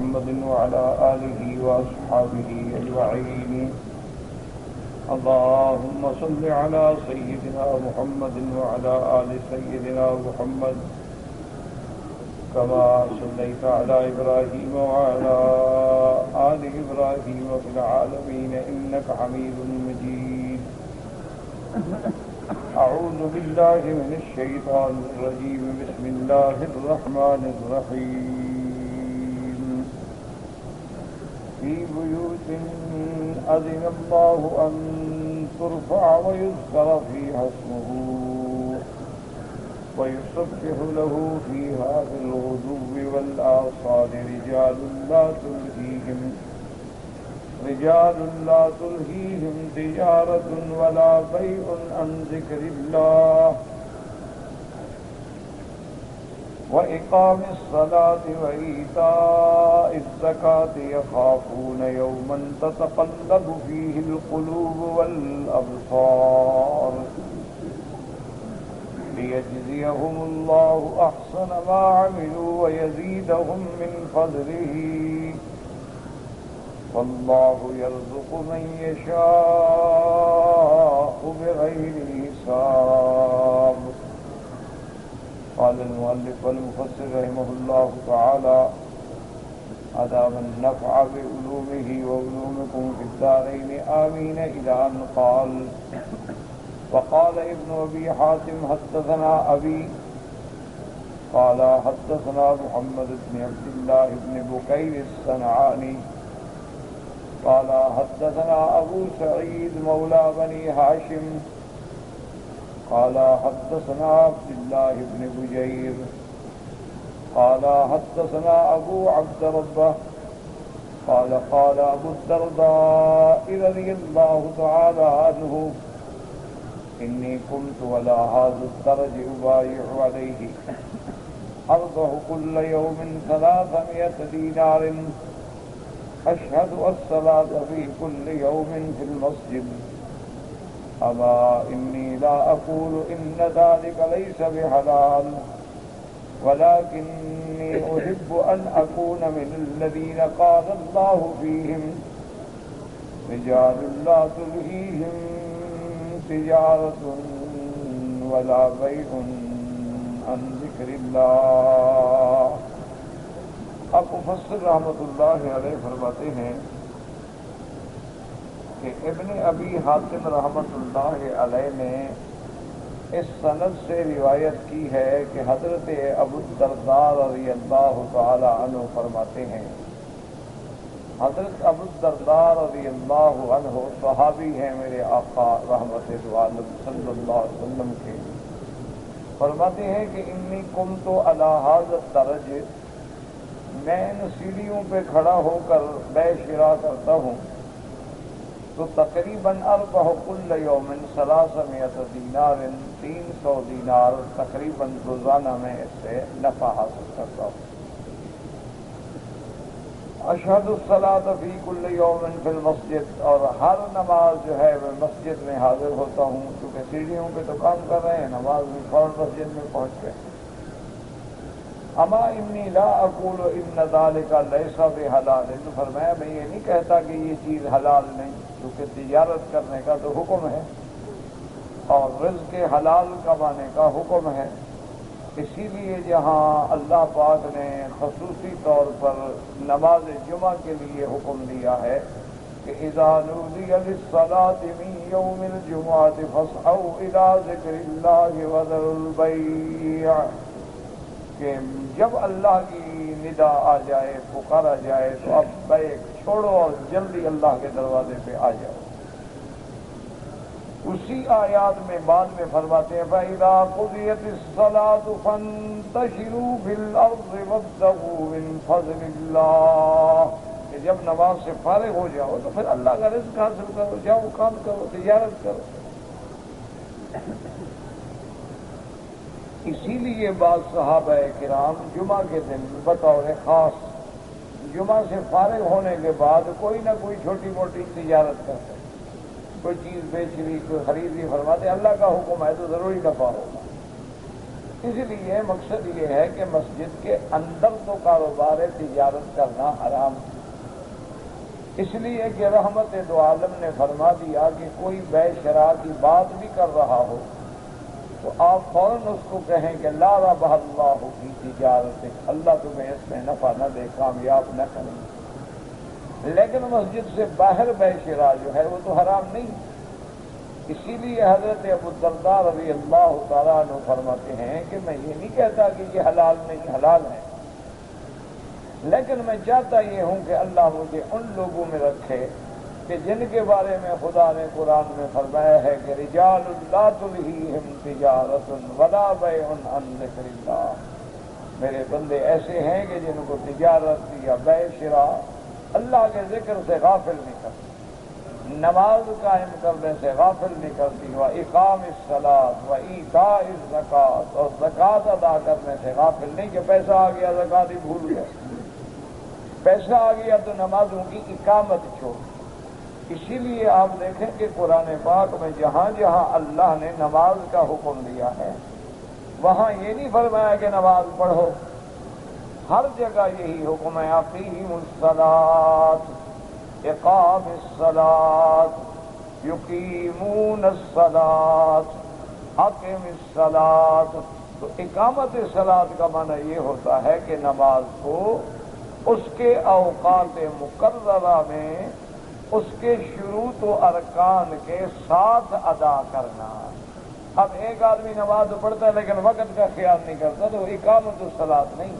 محمد وعلى آله وأصحابه أجمعين. اللهم صل على سيدنا محمد وعلى آل سيدنا محمد كما صليت على إبراهيم وعلى آل إبراهيم في العالمين إنك حميد مجيد. أعوذ بالله من الشيطان الرجيم. بسم الله الرحمن الرحيم. في بيوت أذن الله أن ترفع ويذكر فيها اسمه ويسبح له فيها بالغدو والآصال رجال لا تلهيهم تجارة ولا بيع عن ذكر الله وإقام الصلاة وإيتاء الزكاة يخافون يوما تتقلب فيه القلوب والأبصار ليجزيهم الله أحسن ما عملوا ويزيدهم من فضله والله يرزق من يشاء بغير حساب. قال المؤلف والمفسر رحمه الله تعالى: أدام النفع بعلومه وعلومكم في الدارين آمين. إلى أن قال: وقال ابن أبي حاتم حدثنا أبي قال حدثنا محمد بن عبد الله بن بكير الصنعاني قال حدثنا أبو سعيد مولى بني هاشم قال حدثنا عبد الله بن بجير قال حدثنا أبو عبد ربه قال قال أبو الدرداء رضي الله تعالى عنه: إني كنت ولا هذا الدرج أبايع عليه أرضه كل يوم 300 دينار أشهد الصلاة في كل يوم في المسجد. أما إني لا أقول إن ذلك ليس بحلال ولكني أحب أن أكون من الذين قال الله فيهم: رجال لا تلهيهم تجارة ولا بيع عن ذكر الله. اب مفسر رحمۃ اللہ علیہ فرماتے ہیں کہ ابن ابی حاتم رحمۃ اللہ علیہ نے اس سند سے روایت کی ہے کہ حضرت ابو الدرداء رضی اللہ تعالی عنہ فرماتے ہیں. حضرت ابو الدرداء رضی اللہ عنہ صحابی ہیں میرے آقا رحمت دو عالم صلی اللہ علیہ وسلم کے. فرماتے ہیں کہ انی کنت علی ھذا الدرج، میں ان سیڑھیوں پہ کھڑا ہو کر بے شرا کرتا ہوں تو تقریباً اربح کل یوم 300 دینار، 300 دینار تقریباً روزانہ میں اس سے نفع حاصل کرتا ہوں. اشہد الصلاۃ فی کل یوم فی المسجد، اور ہر نماز جو ہے میں مسجد میں حاضر ہوتا ہوں، کیونکہ سیڑھیوں پہ تو کام کر رہے ہیں، نماز میں فوراً مسجد میں پہنچ گئے. اما انی لا اقول ان ذلک لیس بحلال، فرمایا میں یہ نہیں کہتا کہ یہ چیز حلال نہیں، کیونکہ تجارت کرنے کا تو حکم ہے اور رزق حلال کمانے کا حکم ہے. اسی لیے جہاں اللہ پاک نے خصوصی طور پر نماز جمعہ کے لیے حکم دیا ہے کہ اذا نودی للصلاۃ من یوم الجمعۃ فاسعوا الی ذکر اللہ وذروا البیع، کہ جب اللہ کی ندا آ جائے، پکارا جائے تو اب بیع چھوڑو اور جلدی اللہ کے دروازے پہ آ جاؤ. اسی آیات میں بعد میں فرماتے ہیں فَإِذَا قُضِيَتِ الصَّلَاةُ فَانتَشِرُوا فِي الْأَرْضِ وَابْتَغُوا مِنْ فَضْلِ اللَّهِ، کہ جب نماز سے فارغ ہو جاؤ تو پھر اللہ کا رزق حاصل کرو، جاؤ کام کرو، تجارت کرو. اسی لیے بعض صحابہ کرام جمعہ کے دن بطور خاص جمعہ سے فارغ ہونے کے بعد کوئی نہ کوئی چھوٹی موٹی تجارت کرتے، کوئی چیز بیچ لی، کوئی خرید لی. فرماتے اللہ کا حکم ہے تو ضروری نفع ہوگا. اس لیے مقصد یہ ہے کہ مسجد کے اندر تو کاروبار تجارت کرنا حرام ہے، اس لیے کہ رحمت دو عالم نے فرما دیا کہ کوئی بے شرع کی بات بھی کر رہا ہو تو آپ فوراً اس کو کہیں کہ لا ربح اللہ کی تجارت، اللہ تمہیں اس میں نفع نہ دے، کامیاب نہ کریں۔ لیکن مسجد سے باہر بے شرع جو ہے وہ تو حرام نہیں، اسی لیے حضرت ابو الدرداء رضی اللہ تعالیٰ عنہ فرماتے ہیں کہ میں یہ نہیں کہتا کہ یہ حلال نہیں، حلال ہے، لیکن میں چاہتا یہ ہوں کہ اللہ مجھے ان لوگوں میں رکھے کہ جن کے بارے میں خدا نے قرآن میں فرمایا ہے کہ رجال لا تلہیہم تجارت ولا بیع عن ذکر اللہ، میرے بندے ایسے ہیں کہ جن کو تجارت یا بیع شراء اللہ کے ذکر سے غافل نہیں کرتی، نماز قائم کرنے سے غافل نہیں کرتی، وإقام الصلاۃ وإیتاء الزکوٰۃ، اور زکوٰۃ ادا کرنے سے غافل نہیں کہ پیسہ آ گیا زکوٰۃ ہی بھول گئے، پیسہ آ گیا تو نمازوں کی اقامت چھوڑ۔ اسی لیے آپ دیکھیں کہ قرآن پاک میں جہاں جہاں اللہ نے نماز کا حکم دیا ہے وہاں یہ نہیں فرمایا کہ نماز پڑھو، ہر جگہ یہی حکم ہے، اقیم الصلاۃ، اقام الصلاۃ، یقیمون الصلاۃ، اقم الصلاۃ۔ تو اقامت الصلاۃ کا معنی یہ ہوتا ہے کہ نماز کو اس کے اوقات مقررہ میں اس کے شروط و ارکان کے ساتھ ادا کرنا۔ اب ایک آدمی نماز پڑھتا ہے لیکن وقت کا خیال نہیں کرتا تو اقامت الصلاۃ نہیں۔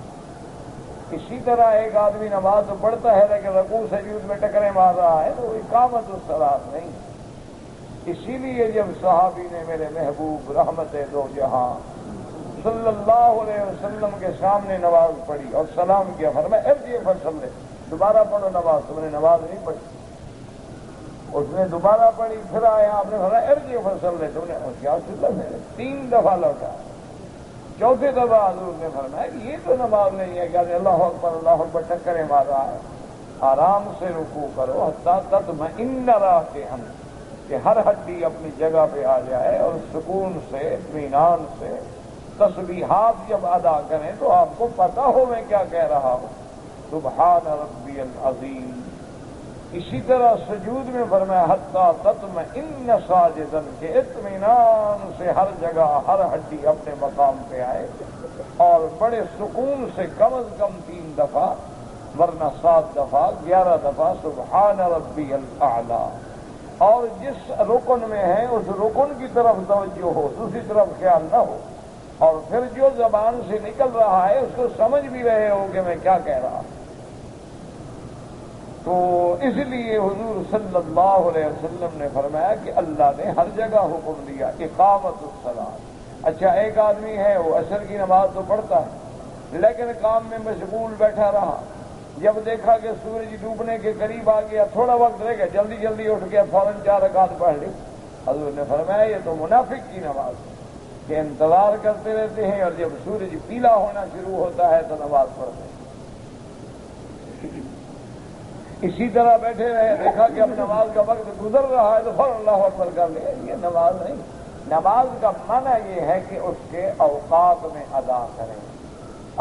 اسی طرح ایک آدمی نماز پڑھتا ہے لیکن رکوع سجود میں ٹکرے مار رہا ہے تو اقامت الصلاۃ نہیں۔ اسی لیے جب صحابی نے میرے محبوب رحمت دو جہاں صلی اللہ علیہ وسلم کے سامنے نماز پڑھی اور سلام کیا، فرمایا ارجع فصلی، دوبارہ پڑھو نماز، تم نے نماز نہیں پڑھی۔ اس نے دوبارہ پڑھی، پھر آیا، آپ نے فرمایا ارجع فصلی، تم نے کیا سلم ہے، 3 دفعہ لوٹا۔ چوتھے دفعہ حضور نے فرمایا کہ یہ تو نماز نہیں ہے کہ اللہ اکبر ٹکرے مار رہا ہے، آرام سے رکوع کرو حتی تطمئن راکعا، کہ ہر ہڈی اپنی جگہ پہ آ جائے اور سکون سے اطمینان سے تسبیحات جب ادا کریں تو آپ کو پتہ ہو میں کیا کہہ رہا ہوں، سبحان ربی العظیم۔ اسی طرح سجود میں فرمایا حتی تطمئن ساجدا، کہ اطمینان سے ہر جگہ ہر ہڈی اپنے مقام پہ آئے اور بڑے سکون سے کم از کم 3 دفعہ ورنہ 7 دفعہ 11 دفعہ سبحان ربی الاعلی۔ اور جس رکن میں ہے اس رکن کی طرف توجہ ہو، دوسری طرف خیال نہ ہو، اور پھر جو زبان سے نکل رہا ہے اس کو سمجھ بھی رہے ہو کہ میں کیا کہہ رہا ہوں۔ تو اس لیے حضور صلی اللہ علیہ وسلم نے فرمایا کہ اللہ نے ہر جگہ حکم دیا اقامت الصلاۃ۔ اچھا ایک آدمی ہے وہ عصر کی نماز تو پڑھتا ہے لیکن کام میں مشغول بیٹھا رہا، جب دیکھا کہ سورج ڈوبنے کے قریب آ گیا، تھوڑا وقت رہ گیا، جلدی جلدی اٹھ کے فوراً 4 رکعت پڑھ لی۔ حضور نے فرمایا یہ تو منافق کی نماز ہے کہ انتظار کرتے رہتے ہیں اور جب سورج پیلا ہونا شروع ہوتا ہے تو نماز پڑھتے ہیں۔ اسی طرح بیٹھے رہے، دیکھا کہ اب نماز کا وقت گزر رہا ہے تو فوراً اللہ اکبر کر لیا، یہ نماز نہیں۔ نماز کا معنی یہ ہے کہ اس کے اوقات میں ادا کریں،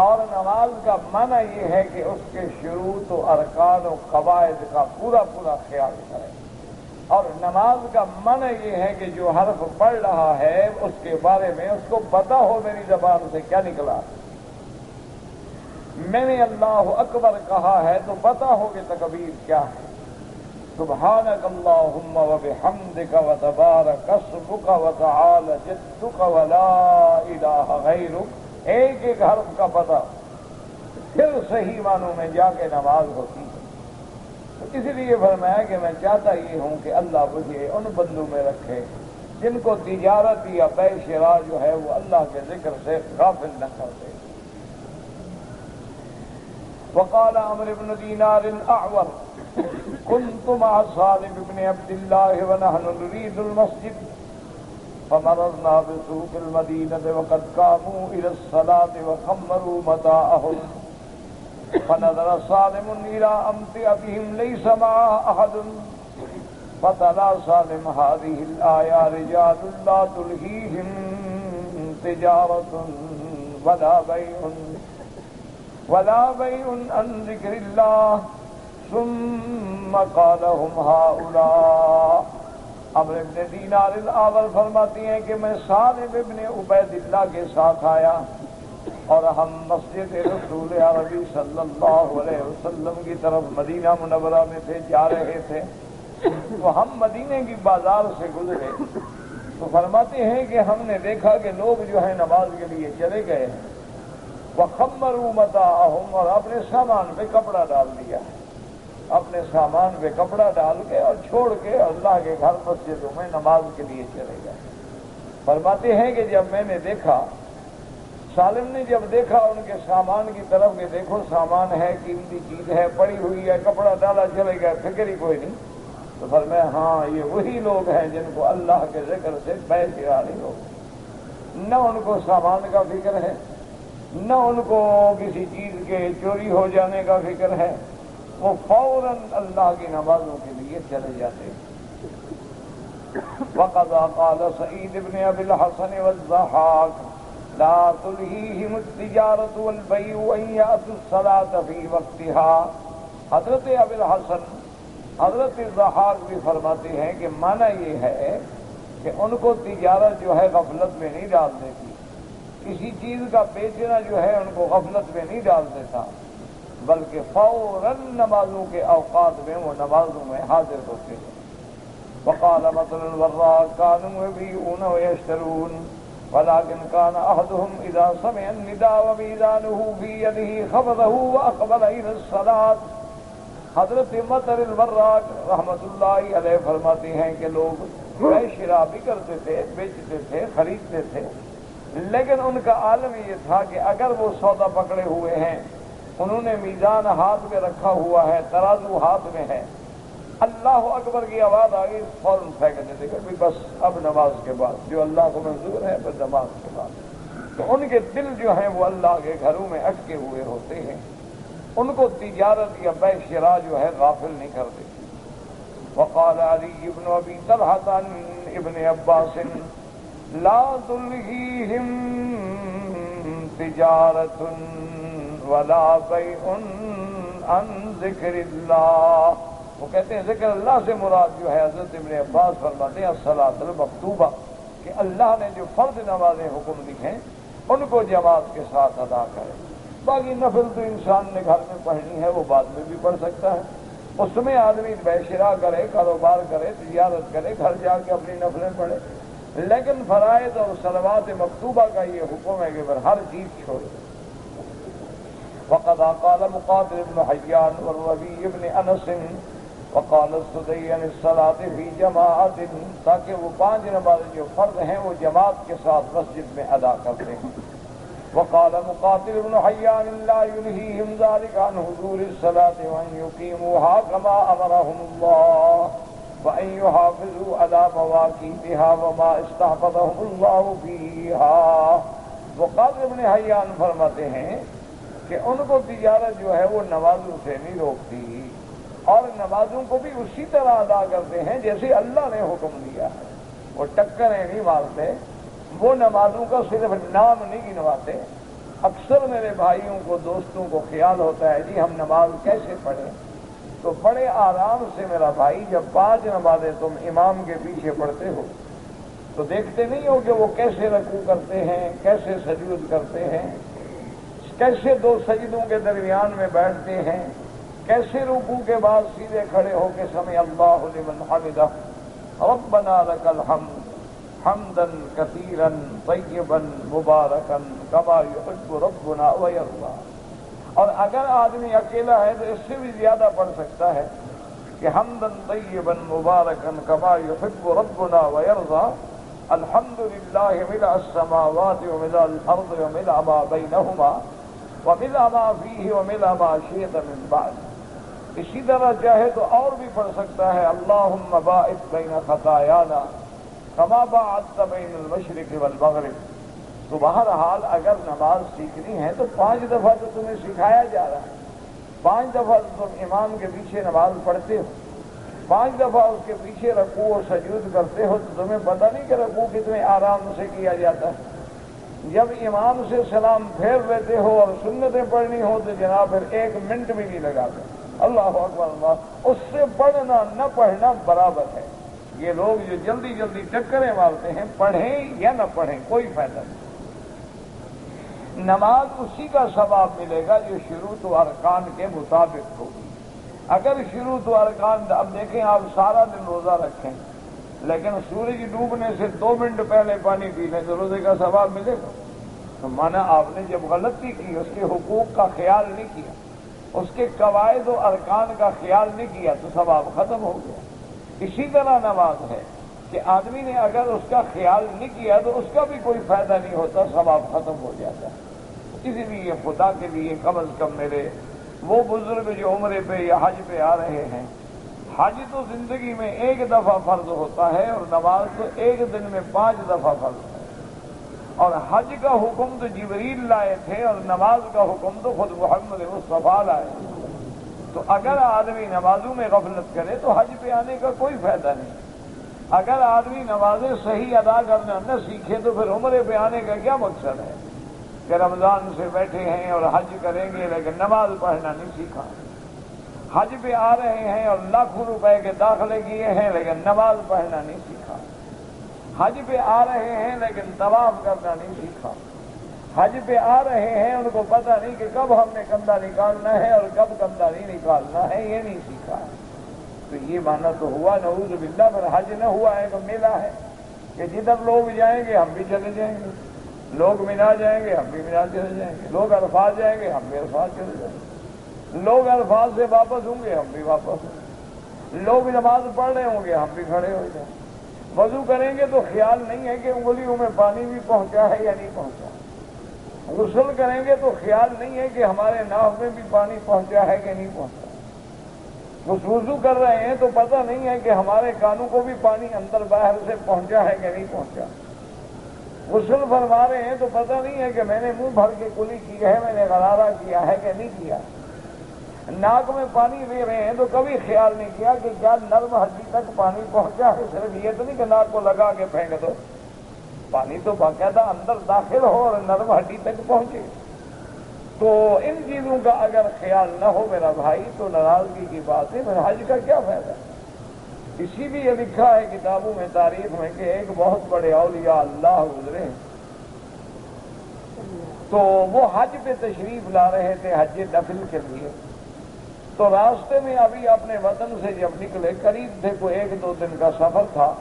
اور نماز کا معنی یہ ہے کہ اس کے شروط و ارکان و قواعد کا پورا پورا خیال کریں، اور نماز کا معنی یہ ہے کہ جو حرف پڑھ رہا ہے اس کے بارے میں اس کو پتہ ہو میری زبان سے کیا نکلا، میں نے اللہ اکبر کہا ہے تو پتہ ہو کہ تکبیر کیا ہے، سبحانک اللہم وبحمدک وتبارک اسمک وتعالی جدک ولا الہ غیرک، ایک ایک حرف کا پتہ، پھر صحیح معنوں میں جا کے نماز ہوتی ہے۔ تو اس لیے فرمایا کہ میں چاہتا یہ ہوں کہ اللہ مجھے ان بندوں میں رکھے جن کو تجارت یا بیع شراء جو ہے وہ اللہ کے ذکر سے غافل نہ کر دے۔ وقال عمرو بن دینار الاعور كنت مع صالح بن عبد الله ونحن نريد المسجد فمررنا بسوق المدينة وقد قاموا إلى الصلاة وخمروا متاعهم فنظر سالم إلى أمتعتهم ليس معها أحد فتلا سالم هذه الآية رجال لا تلهيهم تجارة ولا بیع عن ذکر اللہ ثم قالهم هؤلاء۔ عمرو ابن دینار الاول فرماتی ہیں کہ میں سالم ابن عبید اللہ کے ساتھ آیا اور ہم مسجد رسول عربی صلی اللہ علیہ وسلم کی طرف مدینہ منورہ میں تھے، جا رہے تھے، تو ہم مدینے کی بازار سے گزرے تو فرماتے ہیں کہ ہم نے دیکھا کہ لوگ جو ہیں نماز کے لیے چلے گئے ہیں، وَخَمَّرُوا مَتَاعَهُمْ، اور اپنے سامان پہ کپڑا ڈال دیا، اپنے سامان پہ کپڑا ڈال کے اور چھوڑ کے اللہ کے گھر مسجدوں میں نماز کے لیے چلے گئے۔ فرماتے ہیں کہ جب میں نے دیکھا، سالم نے جب دیکھا ان کے سامان کی طرف کہ دیکھو سامان ہے، قیمتی چیز ہے، پڑی ہوئی ہے، کپڑا ڈالا چلے گئے، فکر ہی کوئی نہیں، تو فرمایا ہاں یہ وہی لوگ ہیں جن کو اللہ کے ذکر سے بے قراری ہو، نہ ان کو سامان کا فکر ہے، نہ ان کو کسی چیز کے چوری ہو جانے کا فکر ہے، وہ فوراً اللہ کی نمازوں کے لیے چلے جاتے ہیں۔ وَقَضَى قَالَ سعید بن ابی الحسن والضحاک لا تلہیہم التجارۃ والبیع ان یأتوا الصلاۃ فی وقتها۔ حضرت ابی الحسن، حضرت الضحاک بھی فرماتے ہیں کہ معنی یہ ہے کہ ان کو تجارت جو ہے غفلت میں نہیں ڈال دیتی، کسی چیز کا بیچنا جو ہے ان کو غفلت میں نہیں ڈال دیتا، بلکہ فوراً نمازوں کے اوقات میں وہ نمازوں میں حاضر ہوتے ہیں۔ وقال مثل الوراق كانوا يبيعون ويشترون ولكن كان أحدهم إذا سمع النداء وميزانه في يده خفضه وأقبل إلى الصلاة۔ حضرت مطر الوراق رحمت اللہ علیہ فرماتے ہیں کہ لوگ بے شرا بھی کرتے تھے، بیچتے تھے، خریدتے تھے، لیکن ان کا عالم یہ تھا کہ اگر وہ سودا پکڑے ہوئے ہیں، انہوں نے میزان ہاتھ میں رکھا ہوا ہے، ترازو ہاتھ میں ہے، اللہ اکبر کی آواز آ گئی، فوراً پھینک دیتے کہ بس اب نماز کے بعد جو اللہ کو منظور ہے بس نماز کے بعد۔ تو ان کے دل جو ہیں وہ اللہ کے گھروں میں اٹکے ہوئے ہوتے ہیں، ان کو تجارت یا بے شرا جو ہے غافل نہیں کر دیتی۔ وقال علی بن ابی طلحہ عن ابن عباس لا تلہیہم تجارت ولا بیع عن ذکر اللہ۔ وہ کہتے ہیں ذکر اللہ سے مراد جو ہے، حضرت ابن عباس فرماتے ہیں الصلاۃ المکتوبہ، کہ اللہ نے جو فرض نمازیں حکم دی ہیں ان کو جماعت کے ساتھ ادا کرے، باقی نفل تو انسان نے گھر میں پڑھنی ہے، وہ بعد میں بھی پڑھ سکتا ہے، اس میں آدمی بے شرا کرے، کاروبار کرے، تجارت کرے، گھر جا کے اپنی نفلیں پڑھے، لیکن فرائض اور صلوات مکتوبہ کا یہ حکم ہے کہ پھر ہر چیز چھوڑے۔ وقد قال مقاتل بن حیان والربیع بن انس وقال السدی عن الصلاۃ فی جماعت، تاکہ وہ 5 نمازیں جو فرض ہیں وہ جماعت کے ساتھ مسجد میں ادا کرتے ہیں۔ وقال مقاتل بن حیان لا ينهيهم ذلك عن حضور الصلاۃ وان يقيموها كما امرهم الله وان يحافظوا على مواقيتها وما استحفظهم الله فيها۔ مقاتل بن حیان فرماتے ہیں کہ ان کو تجارت جو ہے وہ نمازوں سے نہیں روکتی، اور نمازوں کو بھی اسی طرح ادا کرتے ہیں جیسے اللہ نے حکم دیا ہے، وہ ٹکریں نہیں مارتے، وہ نمازوں کا صرف نام نہیں گنواتے۔ اکثر میرے بھائیوں کو، دوستوں کو خیال ہوتا ہے جی ہم نماز کیسے پڑھیں، تو بڑے آرام سے میرا بھائی، جب 5 نمازیں تم امام کے پیچھے پڑھتے ہو تو دیکھتے نہیں ہو کہ وہ کیسے رکوع کرتے ہیں، کیسے سجود کرتے ہیں، کیسے 2 سجدوں کے درمیان میں بیٹھتے ہیں، کیسے رکوع کے بعد سیدھے کھڑے ہو کے سمع اللہ لمن حمدہ ربنا لک الحمد حمدا کثیرا طیبا مبارکا کما یحب ربنا ویرضی۔ اور اگر آدمی اکیلا ہے تو اس سے بھی زیادہ پڑھ سکتا ہے کہ حمدا طیبا مبارکا کما یحب ربنا ویرضی، الحمد للہ ملء السماوات وملء الارض وملء ما بینہما وملء ما فیہ وملء ما شئت من بعد۔ اسی طرح چاہے تو اور بھی پڑھ سکتا ہے اللہم باعث بین خطایانا کما باعثت بین المشرق والمغرب۔ تو بہرحال اگر نماز سیکھنی ہے تو 5 دفعہ تو تمہیں سکھایا جا رہا ہے، 5 دفعہ تم امام کے پیچھے نماز پڑھتے ہو، 5 دفعہ اس کے پیچھے رکوع اور سجود کرتے ہو، تو تمہیں پتہ نہیں کہ رکوع کتنے آرام سے کیا جاتا ہے، جب امام سے سلام پھیر لیتے ہو اور سنتیں پڑھنی ہو تو جناب پھر 1 منٹ بھی نہیں لگاتے. اللہ اکبر اللہ. اس سے پڑھنا نہ پڑھنا برابر ہے. یہ لوگ جو جلدی جلدی چکریں مارتے ہیں، پڑھیں یا نہ پڑھیں کوئی فائدہ نہیں. نماز اسی کا ثواب ملے گا جو شروط و ارکان کے مطابق ہوگی. اگر شروط و ارکان، اب دیکھیں آپ سارا دن روزہ رکھیں لیکن سورج ڈوبنے سے 2 منٹ پہلے پانی پی لیں تو روزے کا ثواب ملے گا؟ تو مانا آپ نے جب غلطی کی، اس کے حقوق کا خیال نہیں کیا، اس کے قواعد و ارکان کا خیال نہیں کیا تو ثواب ختم ہو گیا. اسی طرح نماز ہے کہ آدمی نے اگر اس کا خیال نہیں کیا تو اس کا بھی کوئی فائدہ نہیں ہوتا، ثواب ختم ہو جاتا ہے. اسی لیے خدا کے لیے کم از کم میرے وہ بزرگ جو عمرے پہ یا حج پہ آ رہے ہیں، حج تو زندگی میں 1 دفعہ فرض ہوتا ہے اور نماز تو 1 دن میں 5 دفعہ فرض ہے. اور حج کا حکم تو جبریل لائے تھے اور نماز کا حکم تو خود محمد مصطفیٰ لائے. تو اگر آدمی نمازوں میں غفلت کرے تو حج پہ آنے کا کوئی فائدہ نہیں. اگر آدمی نمازیں صحیح ادا کرنا نہ سیکھے تو پھر عمرے پہ آنے کا کیا مقصد ہے کہ رمضان سے بیٹھے ہیں اور حج کریں گے لیکن نماز پڑھنا نہیں سیکھا. حج پہ آ رہے ہیں اور لاکھوں روپے کے داخلے کیے ہیں لیکن نماز پڑھنا نہیں سیکھا. حج پہ آ رہے ہیں لیکن طواف کرنا نہیں سیکھا. حج پہ آ رہے ہیں ان کو پتہ نہیں کہ کب ہم نے کندھا نکالنا ہے اور کب کندھا نہیں نکالنا ہے، یہ نہیں سیکھا. تو یہ مانا تو ہوا نعوذ باللہ، پر حج نہ ہوا ہے تو میلہ ہے کہ جدھر لوگ جائیں گے ہم بھی چلے جائیں گے. لوگ مینا جائیں گے ہم بھی مینا چلے جائیں گے. لوگ عرفات جائیں گے ہم بھی عرفات چلے جائیں گے. لوگ عرفات سے واپس ہوں گے ہم بھی واپس ہوں گے. لوگ نماز پڑھ رہے ہوں گے ہم بھی کھڑے ہو جائیں. وضو کریں گے تو خیال نہیں ہے کہ انگلیوں میں پانی بھی پہنچا ہے یا نہیں پہنچا. غسل کریں گے تو خیال نہیں ہے کہ ہمارے ناف میں بھی پانی پہنچا ہے کہ نہیں پہنچا. وضو کر رہے ہیں تو پتہ نہیں ہے کہ ہمارے کانوں کو بھی پانی اندر باہر سے پہنچا ہے کہ نہیں پہنچا. غسل فرما رہے ہیں تو پتہ نہیں ہے کہ میں نے منہ بھر کے کلی کی ہے، میں نے غرارہ کیا ہے کہ نہیں کیا. ناک میں پانی لے رہے ہیں تو کبھی خیال نہیں کیا کہ کیا نرم ہڈی تک پانی پہنچا ہے. صرف یہ تو نہیں کہ ناک کو لگا کے پھینک دو، پانی تو باقاعدہ اندر داخل ہو اور نرم ہڈی تک پہنچے. تو ان چیزوں کا اگر خیال نہ ہو میرا بھائی تو ناراضگی کی بات ہے. پھر حج کا کیا فائدہ؟ اسی لیے لکھا ہے کتابوں میں تاریخ میں کہ ایک بہت بڑے اولیاء اللہ گزرے تو وہ حج پہ تشریف لا رہے تھے حج نفل کے لیے. تو راستے میں ابھی اپنے وطن سے جب نکلے، قریب تھے کوئی 1-2 دن کا سفر تھا.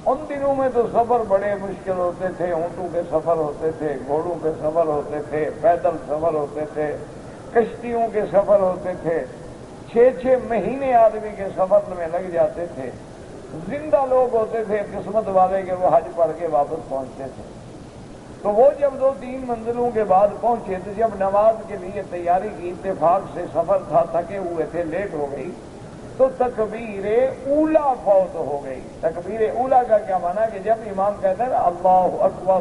ان دنوں میں تو سفر بڑے مشکل ہوتے تھے. اونٹوں کے سفر ہوتے تھے، گھوڑوں کے سفر ہوتے تھے، پیدل سفر ہوتے تھے، کشتیوں کے سفر ہوتے تھے. 6 مہینے آدمی کے سفر میں لگ جاتے تھے. زندہ لوگ ہوتے تھے قسمت والے کہ وہ حج پڑھ کے واپس پہنچتے تھے. تو وہ جب 2-3 منزلوں کے بعد پہنچے تو جب نماز کے لیے تیاری کی، اتفاق سے سفر تھا، تھکے ہوئے تھے، لیٹ ہو گئی تو تکبیر اولا فوت ہو گئی. تکبیر اولا کا کیا معنی کہ جب امام کہتا ہے نا اللہ اکبر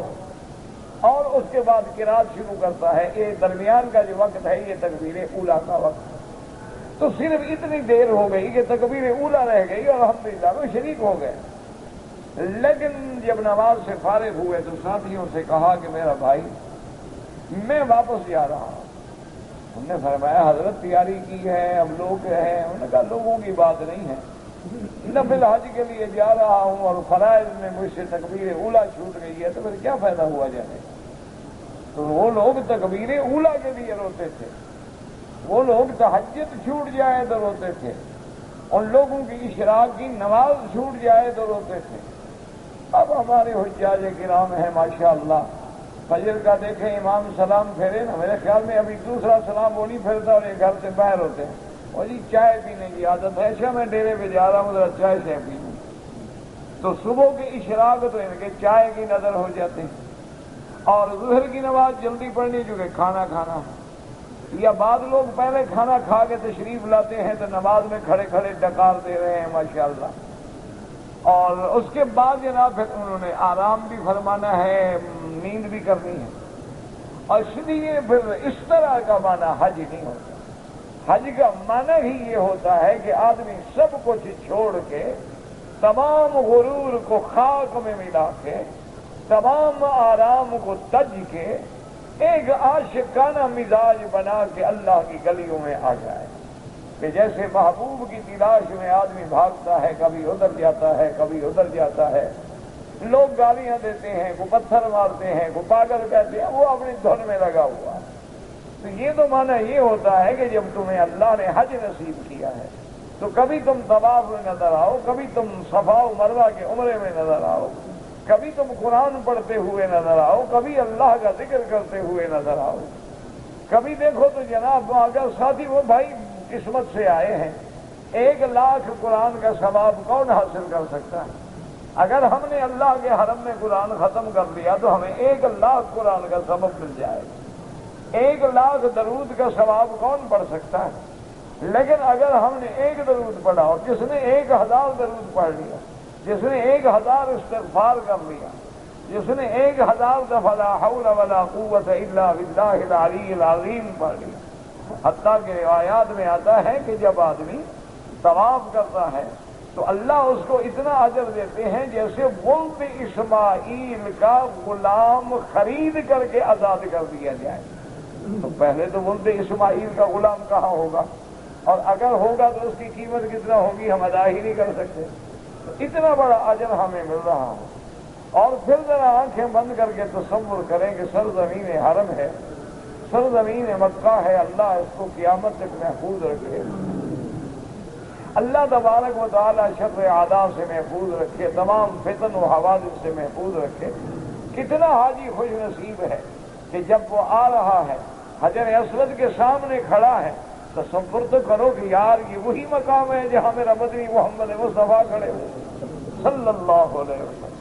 اور اس کے بعد قرات شروع کرتا ہے، یہ درمیان کا جو وقت ہے یہ تکبیر اولا کا وقت ہے. تو صرف اتنی دیر ہو گئی کہ تکبیر اولا رہ گئی اور الحمدللہ وہ شریک ہو گئے. لیکن جب نماز سے فارغ ہوئے تو ساتھیوں سے کہا کہ میرا بھائی میں واپس جا رہا ہوں. ہم نے فرمایا حضرت تیاری کی ہے، اب لوگ ہیں. انہوں نے کہا لوگوں کی بات نہیں ہے، نفل حج کے لیے جا رہا ہوں اور فرائض میں مجھ سے تکبیر اولا چھوٹ گئی ہے تو پھر کیا فائدہ ہوا جانے. تو وہ لوگ تکبیر اولا کے لیے روتے تھے، وہ لوگ تہجد چھوٹ جائے تو روتے تھے، ان لوگوں کی اشراق کی نماز چھوٹ جائے تو روتے تھے. اب ہمارے حجاج کرام ہیں ماشاءاللہ، فجر کا دیکھیں امام سلام پھیرے نا، میرے خیال میں ابھی دوسرا سلام وہ نہیں پھیرتا اور یہ گھر سے باہر ہوتے ہیں. اور جی چائے پینے کی عادت ہے، ایسا میں ڈیرے پہ جا رہا ہوں ذرا چائے سے پی لوں. تو صبح کی اشراق تو ان کے چائے کی نظر ہو جاتی اور ظہر کی نماز جلدی پڑھنی چونکہ کھانا کھانا. یا بعض لوگ پہلے کھانا کھا کے تشریف لاتے ہیں تو نماز میں کھڑے کھڑے ڈکار دے رہے ہیں ماشاءاللہ. اور اس کے بعد جناب پھر انہوں نے آرام بھی فرمانا ہے، نیند بھی کرنی ہے. اور اس لیے پھر اس طرح کا معنی حج نہیں ہوتا. حج کا معنی ہی یہ ہوتا ہے کہ آدمی سب کچھ چھوڑ کے تمام غرور کو خاک میں ملا کے تمام آرام کو تج کے ایک عاشقانہ مزاج بنا کے اللہ کی گلیوں میں آ جائے کہ جیسے محبوب کی تلاش میں آدمی بھاگتا ہے، کبھی ادھر جاتا ہے کبھی ادھر جاتا ہے، لوگ گالیاں دیتے ہیں، کوئی پتھر مارتے ہیں، کوئی پاگل کہتے ہیں، وہ اپنی دھن میں لگا ہوا ہے۔ تو یہ تو معنی یہ ہوتا ہے کہ جب تمہیں اللہ نے حج نصیب کیا ہے تو کبھی تم طواف میں نظر آؤ، کبھی تم صفا و مروہ کے عمرے میں نظر آؤ، کبھی تم قرآن پڑھتے ہوئے نظر آؤ، کبھی اللہ کا ذکر کرتے ہوئے نظر آؤ، کبھی دیکھو تو جناب اگر ساتھی وہ بھائی قسمت سے آئے ہیں، 1,00,000 قرآن کا ثواب کون حاصل کر سکتا ہے؟ اگر ہم نے اللہ کے حرم میں قرآن ختم کر لیا تو ہمیں 1,00,000 قرآن کا سبب مل جائے گا۔ 1,00,000 درود کا ثواب کون پڑھ سکتا ہے؟ لیکن اگر ہم نے 1 درود پڑھا اور جس نے 1,000 درود پڑھ لیا، جس نے 1,000 استغفار کر لیا، جس نے 1,000 دفعہ لا حول ولا قوت الا باللہ العلی العظیم پڑھ لیا، حتیٰ کہ روایات میں آتا ہے کہ جب آدمی طواف کرتا ہے تو اللہ اس کو اتنا اجر دیتے ہیں جیسے ولد اسماعیل کا غلام خرید کر کے آزاد کر دیا جائے۔ تو پہلے تو ولد اسماعیل کا غلام کہاں ہوگا، اور اگر ہوگا تو اس کی قیمت کتنا ہوگی ہم ادا ہی نہیں کر سکتے۔ تو اتنا بڑا اجر ہمیں مل رہا ہے، اور پھر ذرا آنکھیں بند کر کے تصور کریں کہ سرزمین حرم ہے، سرزمین مکہ ہے، اللہ اس کو قیامت تک محفوظ رکھے، اللہ تبارک و تعالی شر اعداء سے محفوظ رکھے، تمام فتن و حوادث سے محفوظ رکھے۔ کتنا حاجی خوش نصیب ہے کہ جب وہ آ رہا ہے حجر اسود کے سامنے کھڑا ہے، تصور تو کرو کہ یار یہ وہی مقام ہے جہاں میرا مدنی محمد مصطفیٰ کھڑے ہوئے صلی اللہ علیہ وسلم۔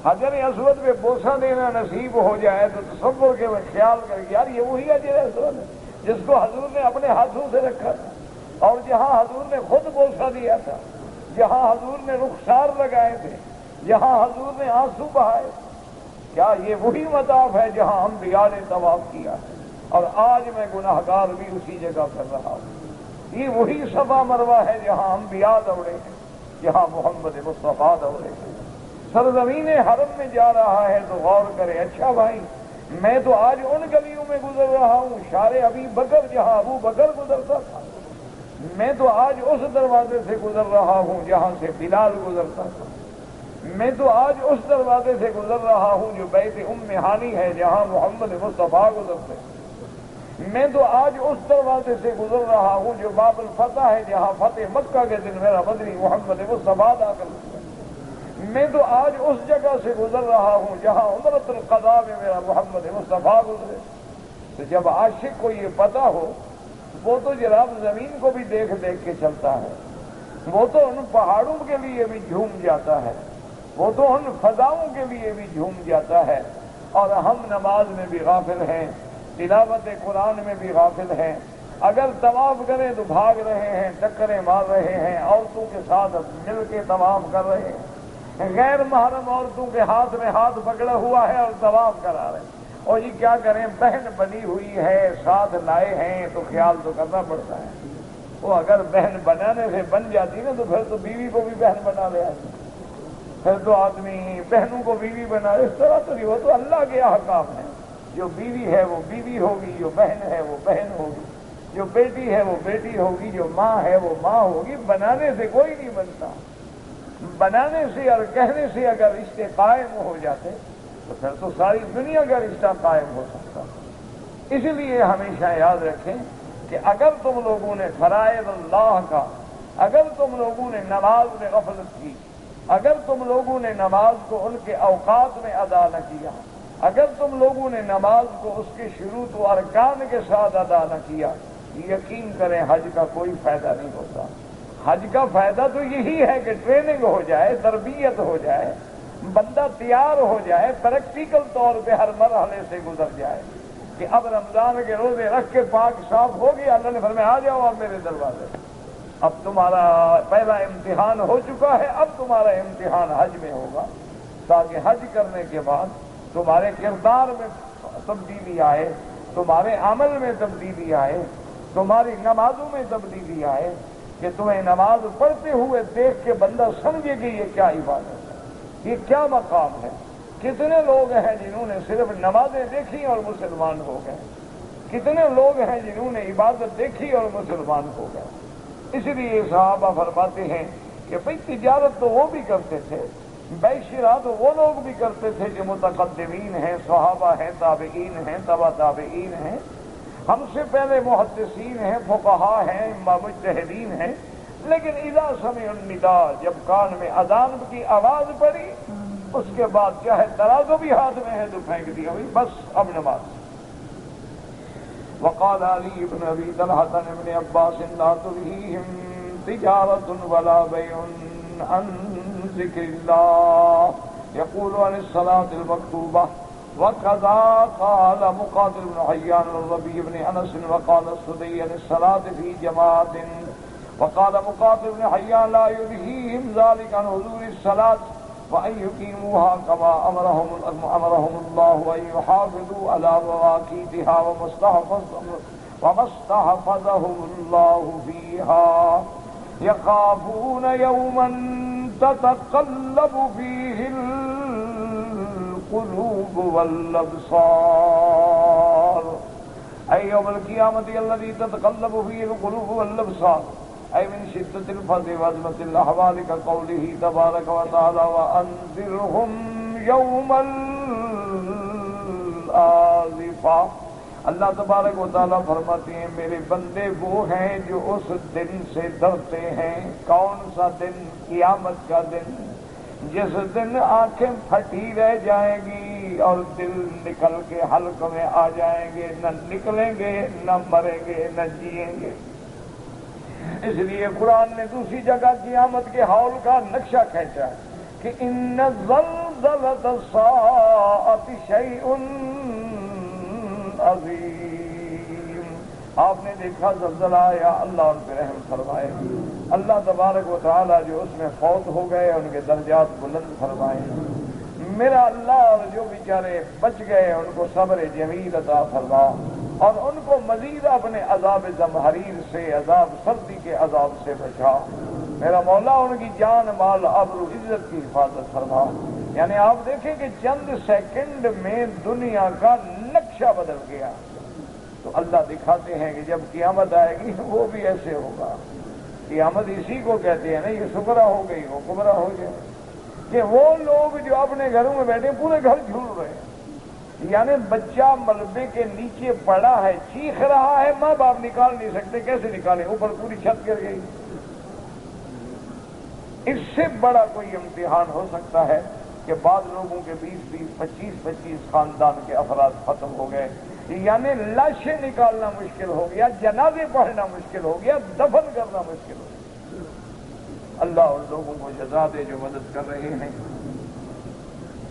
حجر اسود پہ بوسہ دینا نصیب ہو جائے تو تصور کے میں خیال کر کے یار یہ وہی حجر اسود ہے جس کو حضور نے اپنے ہاتھوں سے رکھا تھا، اور جہاں حضور نے خود بوسہ دیا تھا، جہاں حضور نے رخسار لگائے تھے، جہاں حضور نے آنسو بہائے۔ کیا یہ وہی مطاف ہے جہاں انبیاء نے طواف کیا ہے؟ اور آج میں گناہگار بھی اسی جگہ کر رہا ہوں۔ یہ وہی صفا مروہ ہے جہاں انبیاء دوڑے ہیں، جہاں محمد مصطفیٰ دوڑے ہیں۔ سرزمین حرم میں جا رہا ہے تو غور کرے، اچھا بھائی میں تو آج ان گلیوں میں گزر رہا ہوں شار ابی بکر جہاں ابو بکر گزرتا تھا، میں تو آج اس دروازے سے گزر رہا ہوں جہاں سے بلال گزرتا تھا، میں تو آج اس دروازے سے گزر رہا ہوں جو بیت ام ہانی ہے جہاں محمد مصطفیٰ گزرتے ہیں، میں تو آج اس دروازے سے گزر رہا ہوں جو باب الفتح ہے جہاں فتح مکہ کے دن میرا مدنی محمد مصطفیٰ داخل ہوتا ہے، میں تو آج اس جگہ سے گزر رہا ہوں جہاں عمرۃ القضاء میں میرا محمد مصطفیٰ گزرے۔ تو جب عاشق کو یہ پتہ ہو وہ تو جناب زمین کو بھی دیکھ دیکھ کے چلتا ہے، وہ تو ان پہاڑوں کے لیے بھی جھوم جاتا ہے، وہ تو ان فضاؤں کے لیے بھی جھوم جاتا ہے، اور ہم نماز میں بھی غافل ہیں، تلاوت قرآن میں بھی غافل ہیں، اگر طواف کریں تو بھاگ رہے ہیں، ٹکریں مار رہے ہیں، عورتوں کے ساتھ مل کے طواف کر رہے ہیں، غیر محرم عورتوں کے ہاتھ میں ہاتھ پکڑا ہوا ہے اور طواف کرا رہے ہیں۔ اور یہ کیا کریں، بہن بنی ہوئی ہے ساتھ لائے ہیں تو خیال تو کرنا پڑتا ہے، وہ اگر بہن بنانے سے بن جاتی نا تو پھر تو بیوی کو بھی بہن بنا لے آتی، پھر تو آدمی بہنوں کو بیوی بنا، اس طرح تو نہیں، وہ تو اللہ کے احکام ہیں، جو بیوی ہے وہ بیوی ہوگی، جو بہن ہے وہ بہن ہوگی، جو بیٹی ہے وہ بیٹی ہوگی، جو ماں ہے وہ ماں ہوگی۔ بنانے سے کوئی نہیں بنتا، بنانے سے اور کہنے سے اگر رشتے قائم ہو جاتے تو پھر تو ساری دنیا کا رشتہ قائم ہو سکتا۔ اس لیے ہمیشہ یاد رکھیں کہ اگر تم لوگوں نے فرائض اللہ کا، اگر تم لوگوں نے نماز میں غفلت کی، اگر تم لوگوں نے نماز کو ان کے اوقات میں ادا نہ کیا، اگر تم لوگوں نے نماز کو اس کے شروط و ارکان کے ساتھ ادا نہ کیا، یقین کریں حج کا کوئی فائدہ نہیں ہوتا۔ حج کا فائدہ تو یہی ہے کہ ٹریننگ ہو جائے، تربیت ہو جائے، بندہ تیار ہو جائے، پریکٹیکل طور پہ ہر مرحلے سے گزر جائے کہ اب رمضان کے روزے رکھ کے پاک صاف ہو گیا، اللہ نے فرمایا آ جاؤ اب میرے دروازے، اب تمہارا پہلا امتحان ہو چکا ہے، اب تمہارا امتحان حج میں ہوگا، تاکہ حج کرنے کے بعد تمہارے کردار میں تبدیلی آئے، تمہارے عمل میں تبدیلی آئے، تمہاری نمازوں میں تبدیلی آئے، کہ تمہیں نماز پڑھتے ہوئے دیکھ کے بندہ سمجھے کہ یہ کیا عبادت ہے، یہ کیا مقام ہے، کتنے لوگ ہیں جنہوں نے صرف نمازیں دیکھی اور مسلمان ہو گئے، کتنے لوگ ہیں جنہوں نے عبادت دیکھی اور مسلمان ہو گئے۔ اس لیے صحابہ فرماتے ہیں کہ بھئی تجارت تو وہ بھی کرتے تھے، بیع شراء تو وہ لوگ بھی کرتے تھے جو متقدمین ہیں، صحابہ ہیں، تابعین ہیں، تبع تابعین ہیں، ہم سے پہلے محدثین ہیں، فقہاء ہیں، مجتہدین ہیں، لیکن اذا سمعوا النداء، جب کان میں اذان کی آواز پڑی اس کے بعد چاہے ترازو بھی ہاتھ میں ہے تو پھینک دیا، بس اب نماز۔ وقال علی بن ابی طلحة ابن عباس لا تلهیہم تجارۃ ولا بیع عن ذکر اللہ یقول عن الصلاة المکتوبہ وكذا قال مقاتل بن حیان الربیع بن انس وقال السدی عن الصلاة فی جماعت وقال مقاتل بن حیان لا يلهیہم ذلك عن حضور الصلاة وأن يقيموها كما أمرهم الله وأن يحافظوا على مواقيتها وما استحفظهم الله فيها يخافون يوما تتقلب فيه القلوب والأبصار أي يوم القيامة الذي تتقلب فيه القلوب والأبصار أي من شدة الفزع وعظمة الأحوال كقوله تبارك وتعالى وأنذرهم يوم الآزفة۔ اللہ تبارک و تعالیٰ فرماتے ہیں میرے بندے وہ ہیں جو اس دن سے ڈرتے ہیں۔ کون سا دن؟ قیامت کا دن، جس دن آنکھیں پھٹی رہ جائیں گی اور دل نکل کے حلق میں آ جائیں گے، نہ نکلیں گے، نہ مریں گے، نہ جئیں گے۔ اس لیے قرآن نے دوسری جگہ قیامت کے ہول کا نقشہ کھینچا ہے کہ ان زلزلۃ الساعۃ شیء عظیم۔ آپ نے دیکھا زلزلہ آیا، اللہ ان پہ رحم فرمائے، اللہ تبارک و تعالی جو اس میں فوت ہو گئے ان کے درجات بلند فرمائے، میرا اللہ اور جو بیچارے بچ گئے ان کو صبر جمیل عطا فرما اور ان کو مزید اپنے عذاب زمہریر سے، عذاب سردی کے عذاب سے بچا۔ میرا مولا ان کی جان مال آبرو عزت کی حفاظت فرما۔ یعنی آپ دیکھیں کہ چند سیکنڈ میں دنیا کا نقشہ بدل گیا۔ تو اللہ دکھاتے ہیں کہ جب قیامت آئے گی وہ بھی ایسے ہوگا۔ قیامت اسی کو کہتے ہیں نا، یہ سکرا ہو گئی وہ کبرا ہو جائے، کہ وہ لوگ جو اپنے گھروں میں بیٹھے پورے گھر جھول رہے ہیں، یعنی بچہ ملبے کے نیچے پڑا ہے، چیخ رہا ہے، ماں باپ نکال نہیں سکتے، کیسے نکالیں؟ اوپر پوری چھت گر گئی۔ اس سے بڑا کوئی امتحان ہو سکتا ہے کہ بعض لوگوں کے 20-20 25-25 خاندان کے افراد ختم ہو گئے، یعنی لاشیں نکالنا مشکل ہو گیا، جنازے پڑھنا مشکل ہو گیا، دفن کرنا مشکل ہو گیا۔ اللہ ان لوگوں کو جزا دے جو مدد کر رہے ہیں،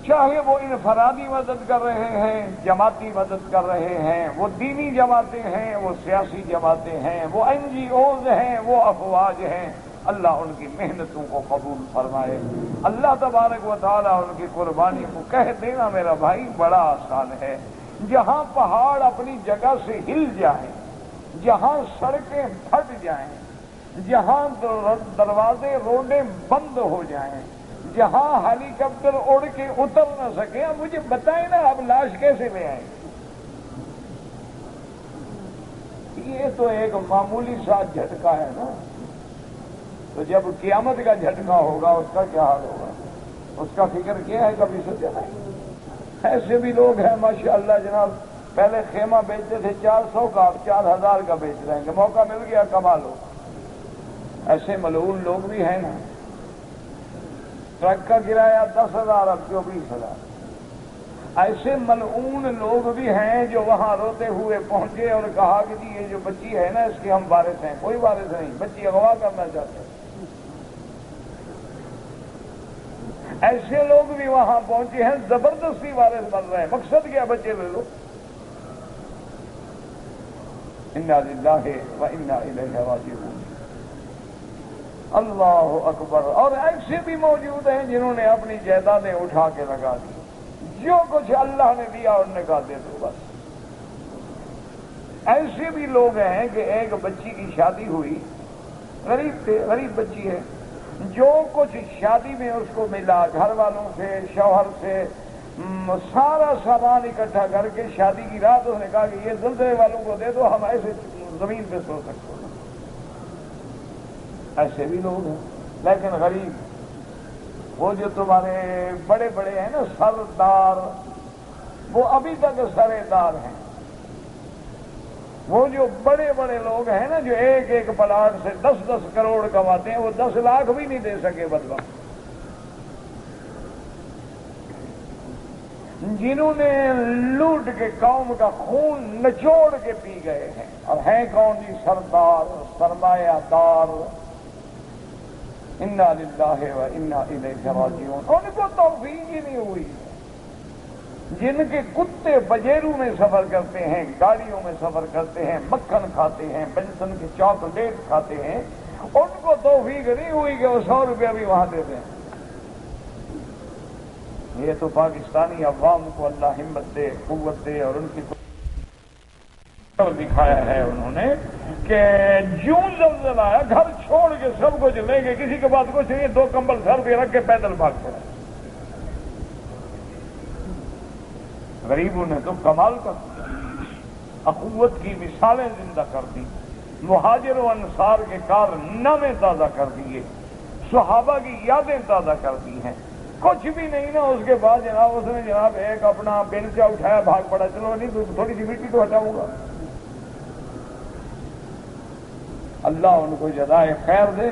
چاہے وہ انفرادی مدد کر رہے ہیں، جماعتی مدد کر رہے ہیں، وہ دینی جماعتیں ہیں، وہ سیاسی جماعتیں ہیں، وہ NGOs ہیں، وہ افواج ہیں، اللہ ان کی محنتوں کو قبول فرمائے۔ اللہ تبارک و تعالیٰ ان کی قربانی کو کہہ دینا میرا بھائی بڑا آسان ہے۔ جہاں پہاڑ اپنی جگہ سے ہل جائیں، جہاں سڑکیں پھٹ جائیں، جہاں دروازے روڈیں بند ہو جائیں، جہاں ہیلی کاپٹر اڑ کے اتر نہ سکے، اب مجھے بتائیں نا اب لاش کیسے لے آئیں؟ یہ تو ایک معمولی سا جھٹکا ہے نا، تو جب قیامت کا جھٹکا ہوگا اس کا کیا حال ہوگا؟ اس کا فکر کیا ہے؟ کبھی سوچا نہیں؟ ایسے بھی لوگ ہیں ماشاءاللہ جناب، پہلے خیمہ بیچتے تھے 400 کا، اب 4000 کا بیچ رہے ہیں کہ موقع مل گیا کما لو۔ ایسے ملعون لوگ بھی ہیں نا، ٹرک کا کرایہ 10,000 اب 24,000۔ ایسے ملعون لوگ بھی ہیں جو وہاں روتے ہوئے پہنچے اور کہا کہ جی یہ جو بچی ہے نا اس کی ہم وارث ہیں۔ کوئی وارث نہیں، بچی اغوا کرنا چاہتے ہیں۔ ایسے لوگ بھی وہاں پہنچے ہیں، زبردستی وارث بن رہے ہیں، مقصد کیا؟ بچے لے لو۔ انا للہ و انا الیہ راجعون۔ اللہ اکبر۔ اور ایسے بھی موجود ہیں جنہوں نے اپنی جائیدادیں اٹھا کے لگا دی، جو کچھ اللہ نے دیا انہوں نے کہا دے دو بس۔ ایسے بھی لوگ ہیں کہ ایک بچی کی شادی ہوئی، غریب بچی ہے، جو کچھ شادی میں اس کو ملا گھر والوں سے، شوہر سے، سارا سامان اکٹھا کر کے شادی کی رات اس نے کہا کہ یہ زلزلے والوں کو دے دو، ہم ایسے زمین پہ سو سکتے ہیں۔ ایسے بھی لوگ ہیں، لیکن غریب وہ جو تمہارے بڑے بڑے ہیں نا سردار، وہ ابھی تک سرے دار ہیں۔ وہ جو بڑے بڑے لوگ ہیں نا جو ایک ایک پلاٹ سے 10-10 کروڑ کماتے ہیں، وہ 10 لاکھ بھی نہیں دے سکے بدلہ۔ جنہوں نے لوٹ کے قوم کا خون نچوڑ کے پی گئے ہیں، اور ہیں کون جی؟ سردار، سرمایہ دار۔ انا للہ و انا الیہ راجعون۔ ان کو توفیق ہی نہیں ہوئی۔ جن کے کتے بجیروں میں سفر کرتے ہیں، گاڑیوں میں سفر کرتے ہیں، مکھن کھاتے ہیں، بنسن کے چاکلیٹ کھاتے ہیں، ان کو توفیق نہیں ہوئی کہ وہ 100 روپیہ بھی وہاں دے دیں۔ یہ تو پاکستانی عوام کو اللہ ہمت دے، قوت دے، اور ان کی دکھایا ہے انہوں نے کہ جوں زلزلہ آیا گھر چھوڑ کے سب کچھ لے گئے، کسی کے بعد کچھ نہیں، 2 کمبل سر پہ رکھ کے پیدل بھاگ پڑے۔ غریبوں نے تو کمال کر دیا، اخوت کی مثالیں زندہ کر دی، مہاجر و انصار کے کارنامے تازہ کر دیے، صحابہ کی یادیں تازہ کر دی ہیں۔ کچھ بھی نہیں نا، اس کے بعد جناب اس نے جناب ایک اپنا بینچا اٹھایا، بھاگ پڑا، چلو نہیں تو تھوڑی سی مٹی تو ہٹاؤں گا۔ اللہ ان کو جزائے خیر دے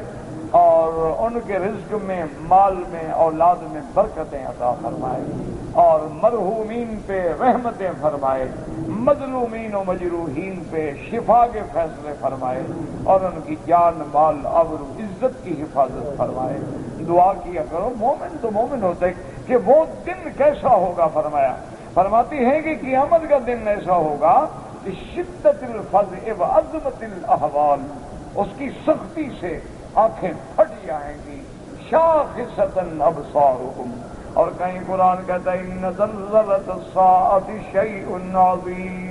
اور ان کے رزق میں، مال میں، اولاد میں برکتیں عطا فرمائے، اور مرحومین پہ رحمتیں فرمائے، مظلومین و مجروحین پہ شفا کے فیصلے فرمائے، اور ان کی جان، مال، آبرو، عزت کی حفاظت فرمائے۔ دعا کیا کرو، مومن تو مومن ہوتا ہے کہ وہ دن کیسا ہوگا فرماتی ہے کہ قیامت کا دن ایسا ہوگا کہ شدت الفزع و عظمت الاحوال، اس کی سختی سے آنکھیں پھٹ جائیں گی، شاخصۃ ابصارہم، اور کہیں قرآن کہتا ہے ان زلزلۃ الساعۃ شیء عظیم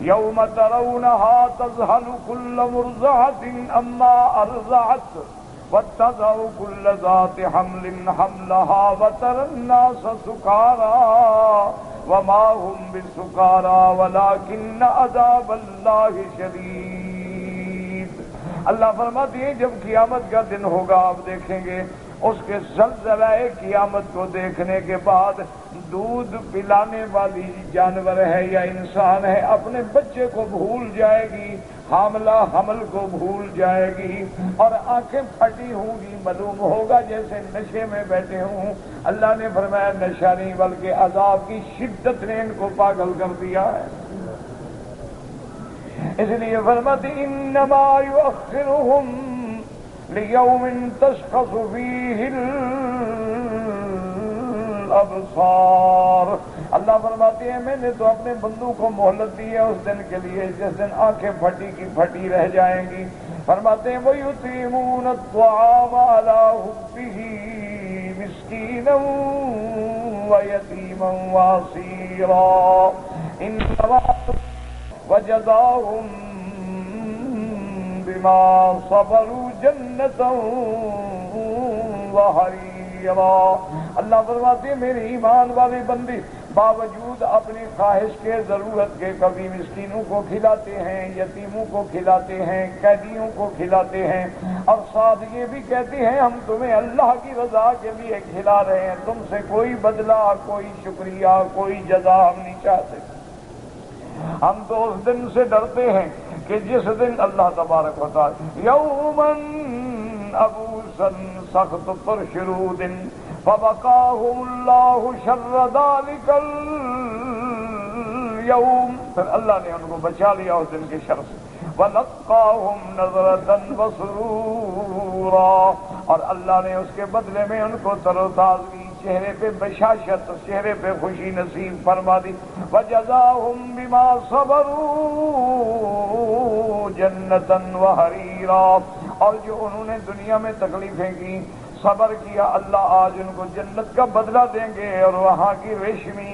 یوم ترونها تذہل کل مرضعۃ عما ارضعت وتضع كل ذات حمل حملها وترى الناس سكارى وما هم بسكارى ولكن عذاب الله شديد۔ اللہ فرماتی ہے جب قیامت کا دن ہوگا آپ دیکھیں گے اس کے زلزلہ قیامت کو دیکھنے کے بعد دودھ پلانے والی جانور ہے یا انسان ہے اپنے بچے کو بھول جائے گی، حاملہ حمل کو بھول جائے گی، اور آنکھیں پھٹی ہوں گی، معلوم ہوگا جیسے نشے میں بیٹھے ہوں۔ اللہ نے فرمایا نشہ نہیں بلکہ عذاب کی شدت نے ان کو پاگل کر دیا ہے۔ اس لیے فرماتے انما یؤخرہم لیوم تشخص فیہ الابصار۔ اللہ فرماتے ہیں میں نے تو اپنے بندوں کو مہلت دی ہے اس دن کے لیے جس دن آنکھیں پھٹی کی پھٹی رہ جائیں گی۔ فرماتے ہیں وَيُطْعِمُونَ الطَّعَامَ عَلَىٰ حُبِّهِ مِسْكِينًا وَيَتِيمًا وَأَسِيرًا إِنَّمَا وَجَزَاهُم بِمَا صَبَرُوا جَنَّةً وَحَرِيرًا۔ اللہ فرماتے ہیں میرے ایمان والے بندے باوجود اپنی خواہش کے، ضرورت کے، کبھی مسکینوں کو کھلاتے ہیں، یتیموں کو کھلاتے ہیں، قیدیوں کو کھلاتے ہیں، اور ساتھ یہ بھی کہتے ہیں ہم تمہیں اللہ کی رضا کے لیے کھلا رہے ہیں، تم سے کوئی بدلہ، کوئی شکریہ، کوئی جزا ہم نہیں چاہتے۔ ہم تو اس دن سے ڈرتے ہیں کہ جس دن اللہ تبارک و تعالی یومن عبوسا سخت پرشرو دن فبقاہم اللہ شر ذالک اليوم، پھر اللہ نے ان کو بچا لیا اس دن کے شر سے، وَلَقَّاهُمْ نَظْرَةً وَسُرُورًا، اور اللہ نے اس کے بدلے میں ان کو تر و تازگی، چہرے پہ بشاشت، چہرے پہ خوشی نصیب فرما دی۔ وَجَزَاهُمْ بِمَا صَبَرُوا جَنَّةً وَحَرِيرًا، اور جو انہوں نے دنیا میں تکلیفیں کی، صبر کیا، اللہ آج ان کو جنت کا بدلہ دیں گے، اور وہاں کی ریشمی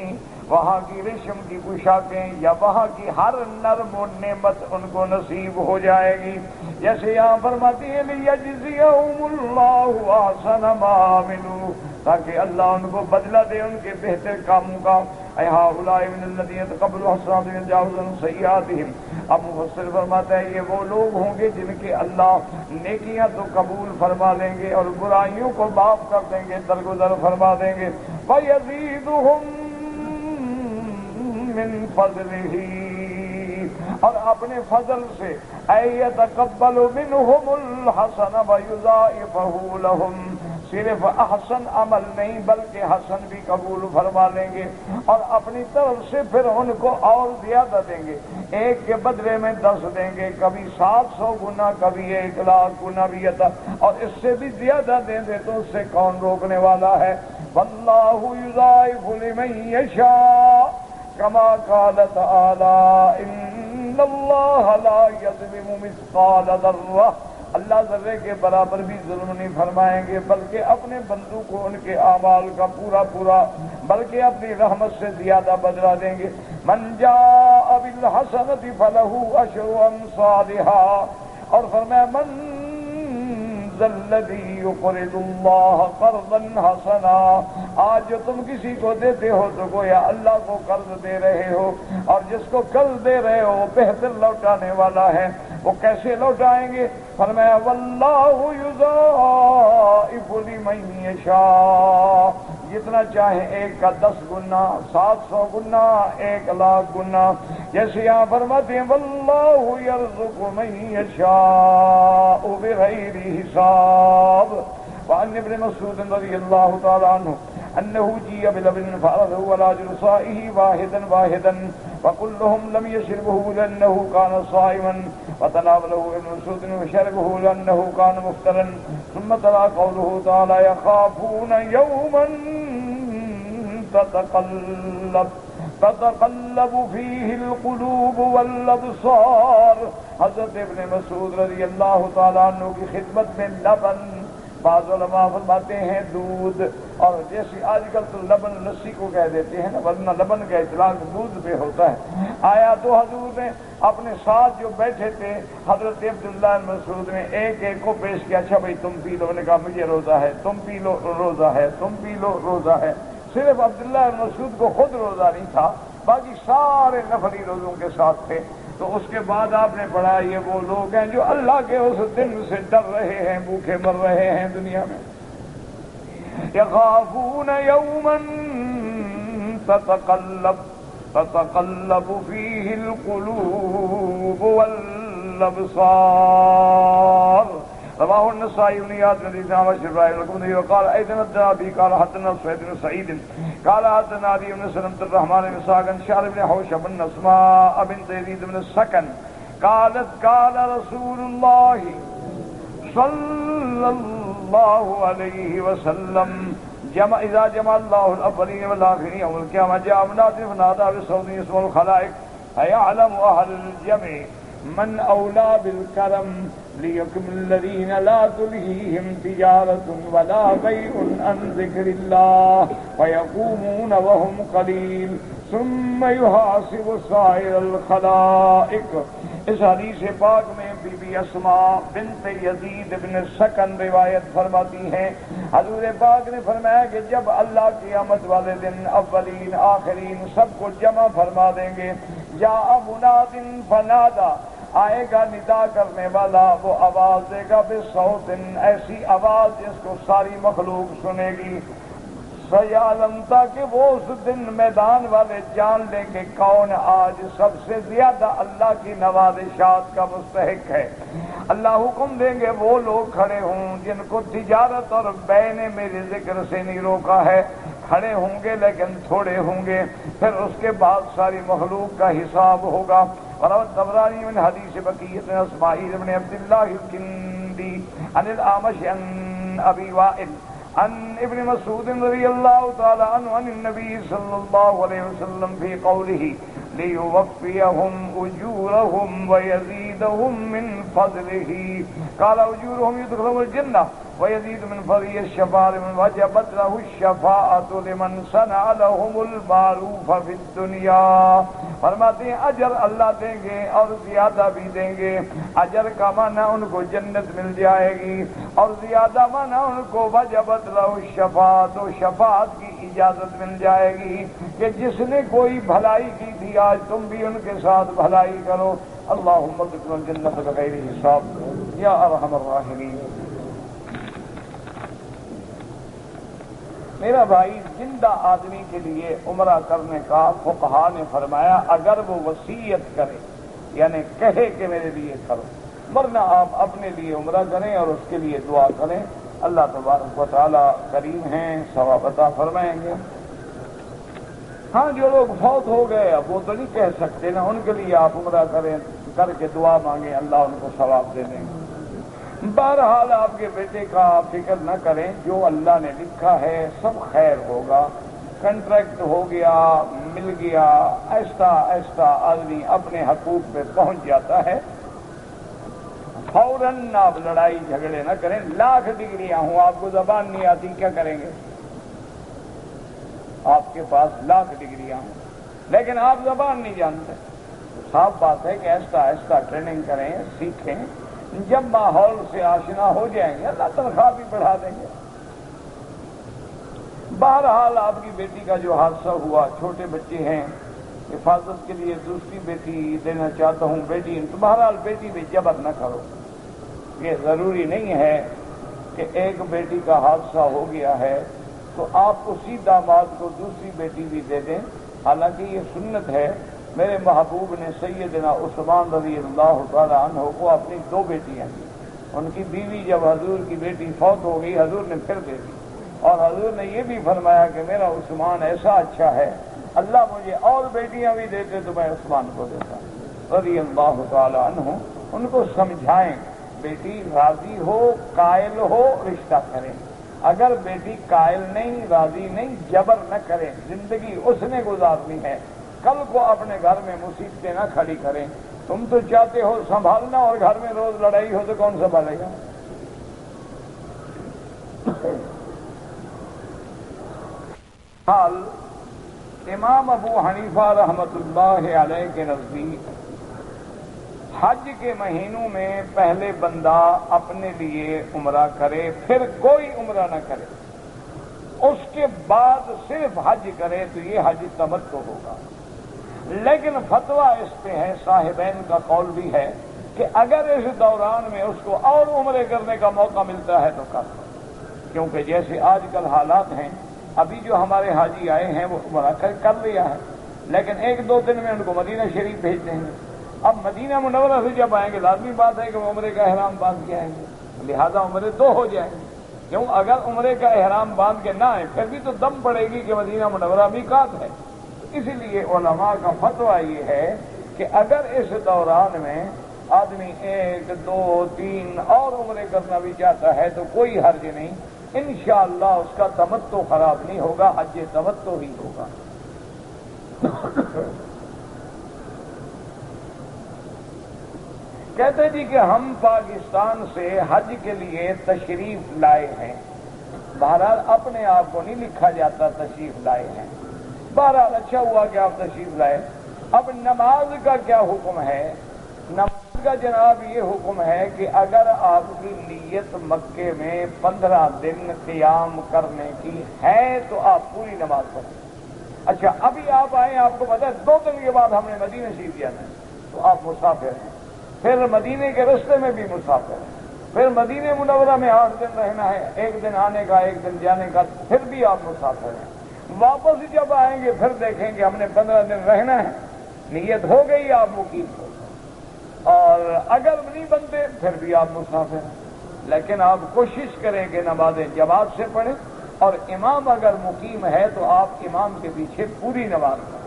وہاں کی ریشم کی پوشاکیں یا وہاں کی ہر نرم و نعمت ان کو نصیب ہو جائے گی. جیسے یہاں فرماتی ہے لیجزیہم اللہ احسن ما عملوا، تاکہ اللہ ان کو بدلہ دے ان کے بہتر کاموں کا. ہؤلاء من الذین یتقبلوا الحسنات ویتجاوز عن سیئاتہم. اب مفسر فرماتا ہے یہ وہ لوگ ہوں گے جن کے اللہ نیکیاں تو قبول فرما لیں گے اور برائیوں کو معاف کر دیں گے، درگزر فرما دیں گے. وَيَزِيدُهُم من فضلہ، اور اپنے فضل سے ایتقبل منہم الحسن ویضاعفہ لہم، صرف احسن عمل نہیں بلکہ حسن بھی قبول فرما لیں گے اور اپنی طرف سے پھر ان کو اور زیادہ دیں گے. ایک کے بدلے میں 10 دیں گے، کبھی 700 گنا، کبھی 1,00,000 گنا بھی عطا، اور اس سے بھی زیادہ دیں دے تو اس سے کون روکنے والا ہے. واللہ یضاعف لمن یشاء کما قال تعالی ان اللہ لا یظلم مثقال ذرہ. اللہ ذرے کے برابر بھی ظلم نہیں فرمائیں گے بلکہ اپنے بندوں کو ان کے اعمال کا پورا بلکہ اپنی رحمت سے زیادہ بدلہ دیں گے. من جاء بالحسنۃ فلہ عشر امثالها، اور فرمایا من ذا الذی یقرض اللہ قرضا حسنا. آج جو تم کسی کو دیتے ہو تو گویا اللہ کو قرض دے رہے ہو، اور جس کو قرض دے رہے ہو وہ بہتر لوٹانے والا ہے. وہ کیسے لوٹائیں گے؟ فرمایا واللہ یضاعف لمن یشاء، جتنا چاہے ایک کا 10 گنا، 700 گنا، 1,00,000 گنا. جیسے یہاں فرماتے ہیں واللہ یرزق من یشاء بغیر حساب. وعن ابن مسعود رضی اللہ تعالی عنہ انه جيء بلبن فأخذه على جرصائه واحدا وكلهم لم يشربه لأنه كان صائما، فتناوله ابن مسعود وشربه لأنه كان مفطرا. ثم تلا قوله تعالى يخافون يوما تتقلب فيه القلوب والابصار. حضرت ابن مسعود رضی اللہ تعالیٰ عنہ کی خدمت میں لبن، بعض علماء فرماتے ہیں دودھ، اور جیسے آج کل تو لبن لسی کو کہہ دیتے ہیں نا، ورنہ لبن کا اطلاق دودھ پہ ہوتا ہے. آیا تو حضور نے اپنے ساتھ جو بیٹھے تھے حضرت عبداللہ مسعود نے ایک کو پیش کیا. اچھا بھائی تم پی لو. نے کہا مجھے روزہ ہے. تم پی لو روزہ ہے. تم پی لو روزہ ہے. صرف عبداللہ مسعود کو خود روزہ نہیں تھا، باقی سارے نفلی روزوں کے ساتھ تھے. تو اس کے بعد آپ نے پڑھا یہ وہ لوگ ہیں جو اللہ کے اس دن سے ڈر رہے ہیں، بھوکے مر رہے ہیں دنیا میں. یخافون یوما تتقلب فیہ القلوب والابصار. رواه النسائی بن یاد بن عامر ابراہیم القمری وقال ایضا الذهبی قال حدثنا سعید بن سعید قال حدثنا علی بن سلمة الرحمن بن ساکن شعر بن حوشب بن اسماء بنت یزید بن السکن قالت قال رسول اللہ صلی اللہ علیہ وسلم اذا جمع اللہ الاولین والآخرین یوم القیامہ جاء منادٍ فنادى بصوت يسمع الخلائق أيعلم أهل الجمع من أولى بالكرم ليكرم الذين لا تلهيهم تجارة ولا بيع عن ذكر الله ويقومون وهم قليل ثم يحاسب سائر الخلائق. اس حدیث پاک میں بی بی اسماء بنت یزید بن سکن روایت فرماتی ہیں حضور پاک نے فرمایا کہ جب اللہ قیامت والے دن اولین آخرین سب کو جمع فرما دیں گے، جاء مناد فنادا، آئے گا ندا کرنے والا، وہ آواز دے گا بصوت، ایسی آواز جس کو ساری مخلوق سنے گی. سیعلم، تاکہ وہ اس دن میدان والے جان لے کہ کون آج سب سے زیادہ اللہ کی نوازشات کا مستحق ہے. اللہ حکم دیں گے وہ لوگ کھڑے ہوں جن کو تجارت اور بے نے میرے ذکر سے نہیں روکا ہے. کھڑے ہوں گے لیکن تھوڑے ہوں گے، پھر اس کے بعد ساری مخلوق کا حساب ہوگا. اور طبرانی من حدیث بقیۃ بن اسماعیل بن عبداللہ الکندی عن الاعمش عن ابی وائل عن ابن مسعود رضی اللہ تعالی عنہ عن النبی صلی اللہ علیہ وسلم فی قوله لیوفیہم اجورہم ویزید ويزيدهم من فضله قال أجورهم يدخلهم الجنة ويزيد من فضله الشفاعة من وجبت له الشفاعة لمن صنع لهم المعروف في الدنيا. فرماتے ہیں اجر اللہ دیں گے اور زیادہ بھی دیں گے. اجر کا معنی ان کو جنت مل جائے گی اور زیادہ معنی ان کو وجبت له الشفاعة، شفاعت کی اجازت مل جائے گی کہ جس نے کوئی بھلائی کی تھی آج تم بھی ان کے ساتھ بھلائی کرو. اللہم ادخلنا الجنۃ بغیر حساب یا ارحم الراحمین. میرا بھائی، زندہ آدمی کے لیے عمرہ کرنے کا فقہا نے فرمایا اگر وہ وصیت کرے یعنی کہے کہ میرے لیے کرو، ورنہ آپ اپنے لیے عمرہ کریں اور اس کے لیے دعا کریں. اللہ تبارک و تعالی کریم ہیں، ثواب عطا فرمائیں گے. ہاں جو لوگ فوت ہو گئے اب وہ تو نہیں کہہ سکتے نا، ان کے لیے آپ عمرہ کریں، کر کے دعا مانگیں، اللہ ان کو ثواب دے دیں گے. بہرحال آپ کے بیٹے کا آپ فکر نہ کریں، جو اللہ نے لکھا ہے سب خیر ہوگا. کنٹریکٹ ہو گیا، مل گیا، ایسا ایسا آدمی اپنے حقوق پہ پہنچ جاتا ہے. فوراً آپ لڑائی جھگڑے نہ کریں. لاکھ ڈگریاں ہوں، آپ کو زبان نہیں آتی کیا کریں گے؟ آپ کے پاس لاکھ ڈگریاں ہوں لیکن آپ زبان نہیں جانتے. صاف بات ہے کہ ایسا ایسا ٹریننگ کریں، سیکھیں. جب ماحول سے آشنا ہو جائیں گے اللہ تنخواہ بھی بڑھا دیں گے. بہرحال آپ کی بیٹی کا جو حادثہ ہوا، چھوٹے بچے ہیں، حفاظت کے لیے دوسری بیٹی دینا چاہتا ہوں. بیٹی تو بہرحال بیٹی بھی جبر نہ کرو. یہ ضروری نہیں ہے کہ ایک بیٹی کا حادثہ ہو گیا ہے تو آپ اسی داماد کو دوسری بیٹی بھی دے دیں. حالانکہ یہ سنت ہے. میرے محبوب نے سیدنا عثمان رضی اللہ تعالی عنہ کو اپنی 2 بیٹیاں دی. ان کی بیوی جب حضور کی بیٹی فوت ہو گئی حضور نے پھر دے دی، اور حضور نے یہ بھی فرمایا کہ میرا عثمان ایسا اچھا ہے، اللہ مجھے اور بیٹیاں بھی دیتے تو میں عثمان کو دیتا رضی اللہ تعالی عنہ. ان کو سمجھائیں بیٹی راضی ہو، قائل ہو، رشتہ کریں. اگر بیٹی قائل نہیں، راضی نہیں، جبر نہ کریں. زندگی اس نے گزارنی ہے، کل کو اپنے گھر میں مصیبتیں نہ کھڑی کریں. تم تو چاہتے ہو سنبھالنا اور گھر میں روز لڑائی ہو تو کون سنبھالے گا؟ حال امام ابو حنیفہ رحمۃ اللہ علیہ کے نزدیک حج کے مہینوں میں پہلے بندہ اپنے لیے عمرہ کرے، پھر کوئی عمرہ نہ کرے، اس کے بعد صرف حج کرے تو یہ حج تمتع ہوگا. لیکن فتویٰ اس پہ ہے، صاحبین کا قول بھی ہے کہ اگر اس دوران میں اس کو اور عمرے کرنے کا موقع ملتا ہے تو کر. کیونکہ جیسے آج کل حالات ہیں، ابھی جو ہمارے حاجی آئے ہیں وہ عمرہ کر لیا ہے لیکن 1-2 دن میں ان کو مدینہ شریف بھیج دیں گے. اب مدینہ منورہ سے جب آئیں گے لازمی بات ہے کہ وہ عمرے کا احرام باندھ کے آئیں گے، لہذا عمرے 2 ہو جائیں گے. کیوں؟ اگر عمرے کا احرام باندھ کے نہ آئے پھر بھی تو دم پڑے گی کہ مدینہ منورہ میقات ہے. اسی لیے علماء کا فتویٰ یہ ہے کہ اگر اس دوران میں آدمی 1-2-3 اور عمرے کرنا بھی چاہتا ہے تو کوئی حرج نہیں. انشاءاللہ اس کا تمتع خراب نہیں ہوگا، حج تمتع ہی ہوگا. کہتے جی کہ ہم پاکستان سے حج کے لیے تشریف لائے ہیں. بہرحال اپنے آپ کو نہیں لکھا جاتا تشریف لائے ہیں. بہرحال اچھا ہوا کہ آپ تشریف لائے. اب نماز کا کیا حکم ہے؟ نماز کا جناب یہ حکم ہے کہ اگر آپ کی نیت مکے میں 15 دن قیام کرنے کی ہے تو آپ پوری نماز پڑھیں. اچھا ابھی آپ آئے، آپ کو پتا ہے 2 دن کے بعد ہم نے مدینہ شریف جانا ہے تو آپ مسافر ہیں. پھر مدینے کے رستے میں بھی مسافر ہیں. پھر مدینہ منورہ میں 8 دن رہنا ہے، 1 دن آنے کا 1 دن جانے کا، پھر بھی آپ مسافر ہیں. واپس جب آئیں گے پھر دیکھیں کہ ہم نے 15 دن رہنا ہے، نیت ہو گئی آپ مقیم ہو. اور اگر نہیں بنتے پھر بھی آپ مسافر ہیں. لیکن آپ کوشش کریں کہ نمازیں جماعت سے پڑھیں، اور امام اگر مقیم ہے تو آپ امام کے پیچھے پوری نماز پڑھیں.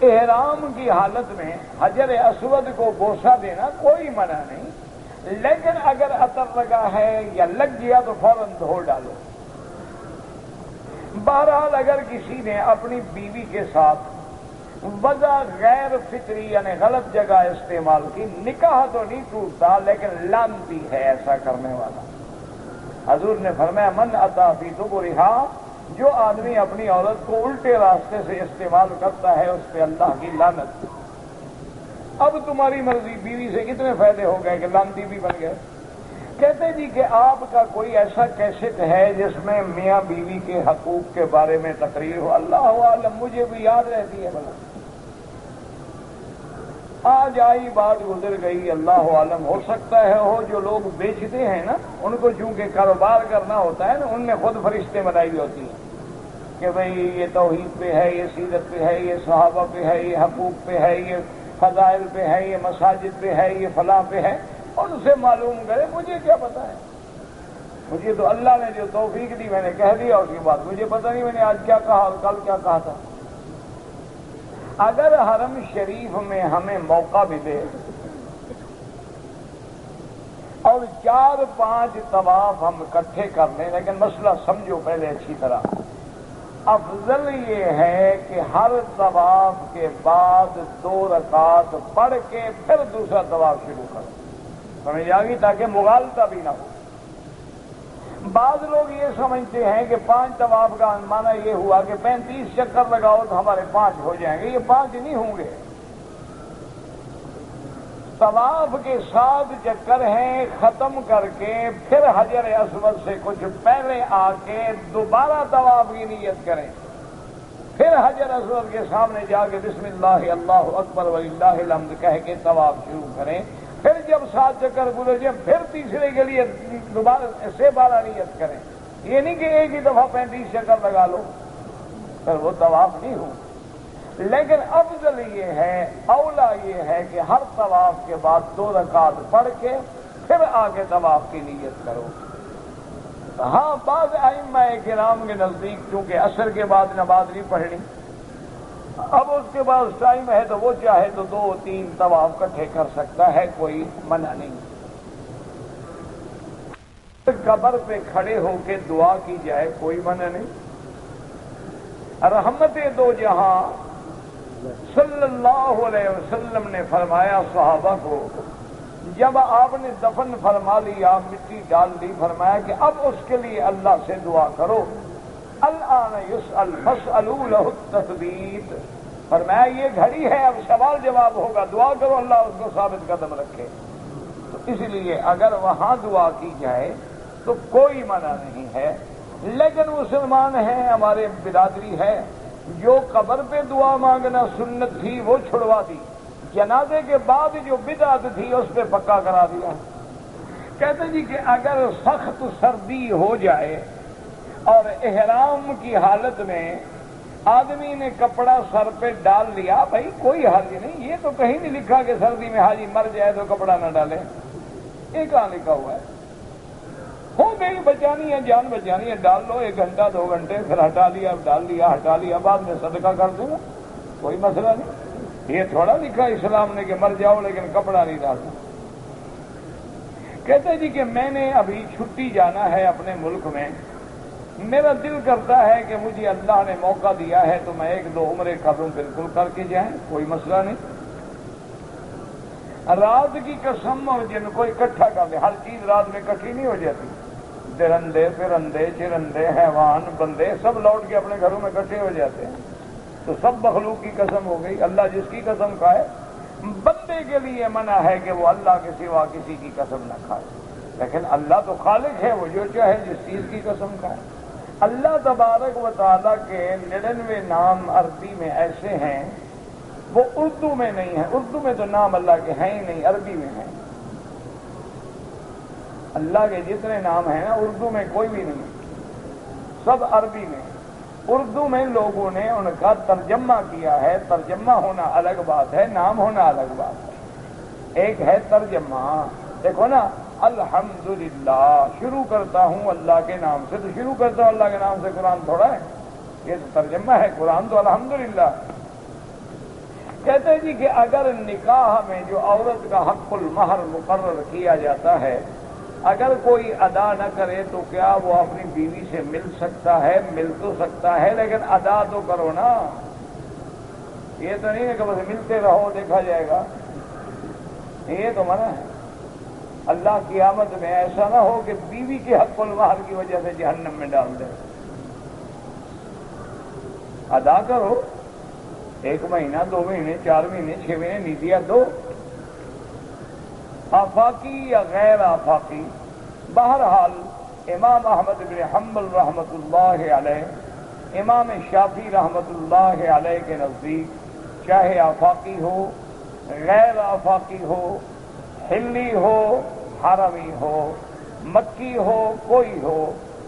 احرام کی حالت میں حجر اسود کو بوسہ دینا کوئی منع نہیں، لیکن اگر عطر لگا ہے یا لگ گیا تو فوراً دھو ڈالو. بہرحال اگر کسی نے اپنی بیوی کے ساتھ وجہ غیر فطری یعنی غلط جگہ استعمال کی، نکاح تو نہیں ٹوٹتا لیکن لعنتی ہے ایسا کرنے والا۔ حضور نے فرمایا من اتی فی دبرہا، جو آدمی اپنی عورت کو الٹے راستے سے استعمال کرتا ہے اس پہ اللہ کی لعنت۔ اب تمہاری مرضی، بیوی سے کتنے فائدے ہو گئے کہ لعنتی بھی بن گئے۔ کہتے جی کہ آپ کا کوئی ایسا کیسٹ ہے جس میں میاں بیوی کے حقوق کے بارے میں تقریر ہو؟ اللہ عالم، مجھے بھی یاد رہتی ہے بلا، آج آئی بات گزر گئی، اللہ عالم، ہو سکتا ہے ہو جو لوگ بیچتے ہیں نا ان کو چونکہ کاروبار کرنا ہوتا ہے نا، ان نے خود فرشتے بنائی ہوئی ہوتی ہیں کہ بھئی یہ توحید پہ ہے، یہ سیرت پہ ہے، یہ صحابہ پہ ہے، یہ حقوق پہ ہے، یہ فضائل پہ ہے، یہ مساجد پہ ہے، یہ فلاں پہ ہے، اور اسے معلوم کرے۔ مجھے کیا پتا ہے، مجھے تو اللہ نے جو توفیق دی میں نے کہہ دیا، اس کے بعد مجھے پتہ نہیں میں نے آج کیا کہا اور کل کیا کہا تھا۔ اگر حرم شریف میں ہمیں موقع ملے اور 4-5 طواف ہم اکٹھے کر لیں، لیکن مسئلہ سمجھو پہلے اچھی طرح، افضل یہ ہے کہ ہر طواف کے بعد 2 رکعت پڑھ کے پھر دوسرا طواف شروع کریں، سمجھ آ گئی، تاکہ مغالطہ بھی نہ ہو۔ بعض لوگ یہ سمجھتے ہیں کہ 5 طواف کا معنی یہ ہوا کہ 35 چکر لگاؤ تو ہمارے 5 ہو جائیں گے، یہ 5 نہیں ہوں گے۔ طواف کے 7 چکر ہیں، ختم کر کے پھر حجر اسود سے کچھ پہلے آ کے دوبارہ طواف کی نیت کریں، پھر حجر اسود کے سامنے جا کے بسم اللہ اللہ اکبر وللہ الحمد کہہ کے طواف شروع کریں، پھر جب 7 چکر گزر جائیں پھر تیسرے کے لیے دوبارہ سے 12 نیت کریں۔ یہ نہیں کہ ایک ہی دفعہ 35 چکر لگا لو، پھر وہ طواف نہیں ہو۔ لیکن افضل یہ ہے، اولا یہ ہے کہ ہر طواف کے بعد 2 رکعت پڑھ کے پھر آگے طواف کی نیت کرو۔ ہاں بعض ائمہ کرام کے نزدیک چونکہ عصر کے بعد نماز نہیں پڑھنی، اب اس کے بعد ٹائم ہے تو وہ چاہے تو 2-3 طواف اکٹھے کر سکتا ہے، کوئی منع نہیں۔ قبر پہ کھڑے ہو کے دعا کی جائے، کوئی منع نہیں۔ رحمت دو جہاں صلی اللہ علیہ وسلم نے فرمایا صحابہ کو، جب آپ نے دفن فرما لیا، مٹی ڈال دی، فرمایا کہ اب اس کے لیے اللہ سے دعا کرو، الآن یسأل فاسألوا له التثبیت، فرمایا یہ گھڑی ہے اب سوال جواب ہوگا، دعا کرو اللہ اس کو ثابت قدم رکھے۔ تو اس لیے اگر وہاں دعا کی جائے تو کوئی منع نہیں ہے، لیکن مسلمان ہیں، ہمارے برادری ہے، جو قبر پہ دعا مانگنا سنت تھی وہ چھڑوا دی، جنازے کے بعد جو بدعت تھی اس پہ پکا کرا دیا۔ کہتے جی کہ اگر سخت سردی ہو جائے اور احرام کی حالت میں آدمی نے کپڑا سر پہ ڈال لیا، بھائی کوئی حرج نہیں، یہ تو کہیں نہیں لکھا کہ سردی میں حاجی مر جائے تو کپڑا نہ ڈالے، یہ کہاں لکھا ہوا ہے؟ ہو گئی بچانی ہے، جان بچانی ہے، ڈال لو 1 گھنٹہ 2 گھنٹے، پھر ہٹا لیا، ڈال لیا، ہٹا لیا، بعد میں صدقہ کر دوں گا، کوئی مسئلہ نہیں۔ یہ تھوڑا لکھا اسلام نے کہ مر جاؤ لیکن کپڑا نہیں ڈالنا۔ کہتے جی کہ میں نے ابھی چھٹی جانا ہے اپنے ملک میں، میرا دل کرتا ہے کہ مجھے اللہ نے موقع دیا ہے تو میں 1-2 عمرے کر لوں، بالکل کر کے جائیں، کوئی مسئلہ نہیں۔ رات کی قسم اور جن کو اکٹھا کر دے، ہر چیز رات میں اکٹھی نہیں ہو جاتی، درندے پرندے چرندے حیوان بندے سب لوٹ کے اپنے گھروں میں اکٹھے ہو جاتے ہیں، تو سب مخلوق کی قسم ہو گئی، اللہ جس کی قسم کھائے۔ بندے کے لیے منع ہے کہ وہ اللہ کے سوا کسی کی قسم نہ کھائے، لیکن اللہ تو خالق ہے، وہ جو چاہے جس چیز کی قسم کھائے۔ اللہ تبارک و تعالیٰ کے 99 نام عربی میں ایسے ہیں، وہ اردو میں نہیں ہیں، اردو میں تو نام اللہ کے ہیں ہی نہیں، عربی میں ہیں۔ اللہ کے جتنے نام ہیں نا اردو میں کوئی بھی نہیں، سب عربی میں۔ اردو میں لوگوں نے ان کا ترجمہ کیا ہے، ترجمہ ہونا الگ بات ہے، نام ہونا الگ بات ہے۔ ایک ہے ترجمہ، دیکھو نا، الحمدللہ شروع کرتا ہوں اللہ کے نام سے، تو شروع کرتا ہوں اللہ کے نام سے، قرآن تھوڑا ہے، یہ تو ترجمہ ہے، قرآن تو الحمدللہ۔ کہتے ہیں جی کہ اگر نکاح میں جو عورت کا حق المہر مقرر کیا جاتا ہے، اگر کوئی ادا نہ کرے تو کیا وہ اپنی بیوی سے مل سکتا ہے؟ مل تو سکتا ہے لیکن ادا تو کرو نا۔ یہ تو نہیں ہے کہ بس ملتے رہو دیکھا جائے گا، یہ تو منع ہے۔ اللہ قیامت میں ایسا نہ ہو کہ بیوی کے حق المہر کی وجہ سے جہنم میں ڈال دے۔ ادا کرو، 1 مہینہ 2 مہینے 4 مہینے 6 مہینے نیدیاں دو، آفاقی یا غیر آفاقی۔ بہرحال امام احمد بن حنبل رحمۃ اللہ علیہ، امام شافعی رحمۃ اللہ علیہ کے نزدیک چاہے آفاقی ہو، غیر آفاقی ہو، حلی ہو، حرمی ہو، مکی ہو، کوئی ہو،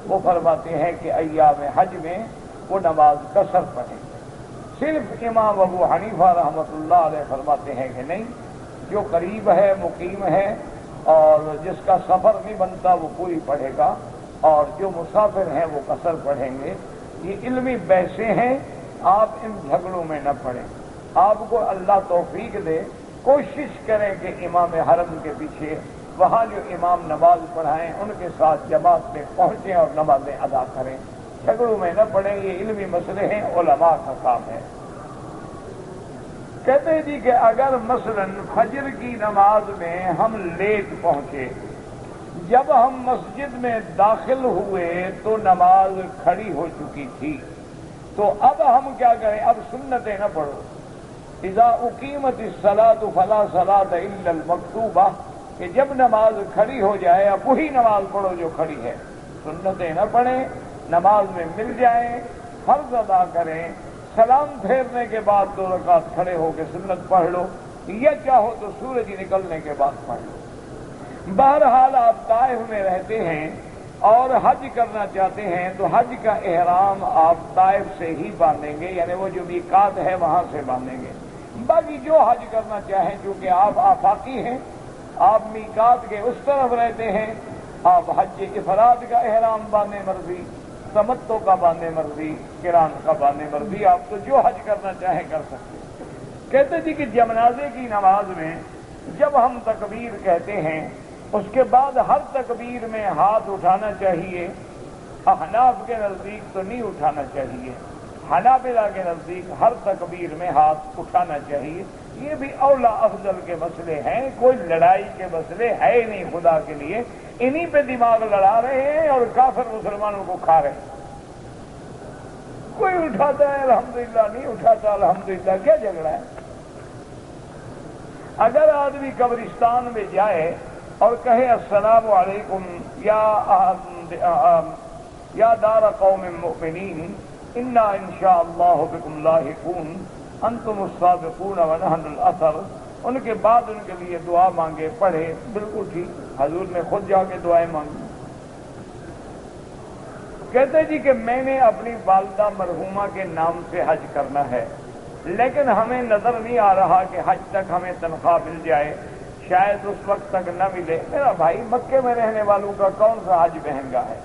وہ فرماتے ہیں کہ ایام حج میں وہ نماز قصر پڑھیں۔ صرف امام ابو حنیفہ رحمۃ اللہ علیہ فرماتے ہیں کہ نہیں، جو قریب ہے مقیم ہے اور جس کا سفر نہیں بنتا وہ پوری پڑھے گا، اور جو مسافر ہیں وہ قصر پڑھیں گے۔ یہ علمی بحثیں ہیں، آپ ان جھگڑوں میں نہ پڑیں۔ آپ کو اللہ توفیق دے، کوشش کریں کہ امام حرم کے پیچھے وہاں جو امام نماز پڑھائیں ان کے ساتھ جماعت میں پہنچیں اور نمازیں ادا کریں، جھگڑوں میں نہ پڑیں۔ یہ علمی مسئلے ہیں، علماء کا کام ہے۔ کہتے ہیں جی کہ اگر مثلا فجر کی نماز میں ہم لیٹ پہنچے، جب ہم مسجد میں داخل ہوئے تو نماز کھڑی ہو چکی تھی، تو اب ہم کیا کریں؟ اب سنتیں نہ پڑھو۔ اذا اقیمت الصلاۃ فلا صلاۃ الا المکتوبہ، کہ جب نماز کھڑی ہو جائے اب وہی نماز پڑھو جو کھڑی ہے، سنتیں نہ پڑھیں، نماز میں مل جائیں، فرض ادا کریں، سلام پھیرنے کے بعد 2 رکعت کھڑے ہو کے سنت پڑھ لو، یا چاہو تو سورج نکلنے کے بعد پڑھ لو۔ بہرحال آپ طائف میں رہتے ہیں اور حج کرنا چاہتے ہیں تو حج کا احرام آپ طائف سے ہی باندھیں گے، یعنی وہ جو میقات ہے وہاں سے باندھیں گے۔ باقی جو حج کرنا چاہیں، چونکہ آپ آفاقی ہیں، آپ میقات کے اس طرف رہتے ہیں، آپ حج افراد کا احرام باندھیں مرضی، تمتع کا باندھیں مرضی، قران کا باندھیں مرضی، آپ تو جو حج کرنا چاہیں کر سکتے ہیں۔ کہتے جی کہ جنازے کی نماز میں جب ہم تکبیر کہتے ہیں اس کے بعد ہر تکبیر میں ہاتھ اٹھانا چاہیے۔ احناف کے نزدیک تو نہیں اٹھانا چاہیے، حنابلہ کے نزدیک ہر تکبیر میں ہاتھ اٹھانا چاہیے۔ یہ بھی اولا افضل کے مسئلے ہیں، کوئی لڑائی کے مسئلے ہے نہیں خدا کے لیے، انہی پہ دماغ لڑا رہے ہیں اور کافر مسلمانوں کو کھا رہے ہیں۔ کوئی اٹھاتا ہے الحمدللہ، نہیں اٹھاتا الحمدللہ، کیا جھگڑا ہے؟ اگر آدمی قبرستان میں جائے اور کہے السلام علیکم یا دار قوم مؤمنین انا انشاء اللہ بکم لاحقون انتم السابقون ونحن الاثر، ان کے بعد ان کے لیے دعا مانگے، پڑھے، بالکل ٹھیک، حضور نے خود جا کے دعائیں مانگی۔ کہتے جی کہ میں نے اپنی والدہ مرحومہ کے نام سے حج کرنا ہے، لیکن ہمیں نظر نہیں آ رہا کہ حج تک ہمیں تنخواہ مل جائے، شاید اس وقت تک نہ ملے۔ میرا بھائی، مکے میں رہنے والوں کا کون سا حج مہنگا ہے؟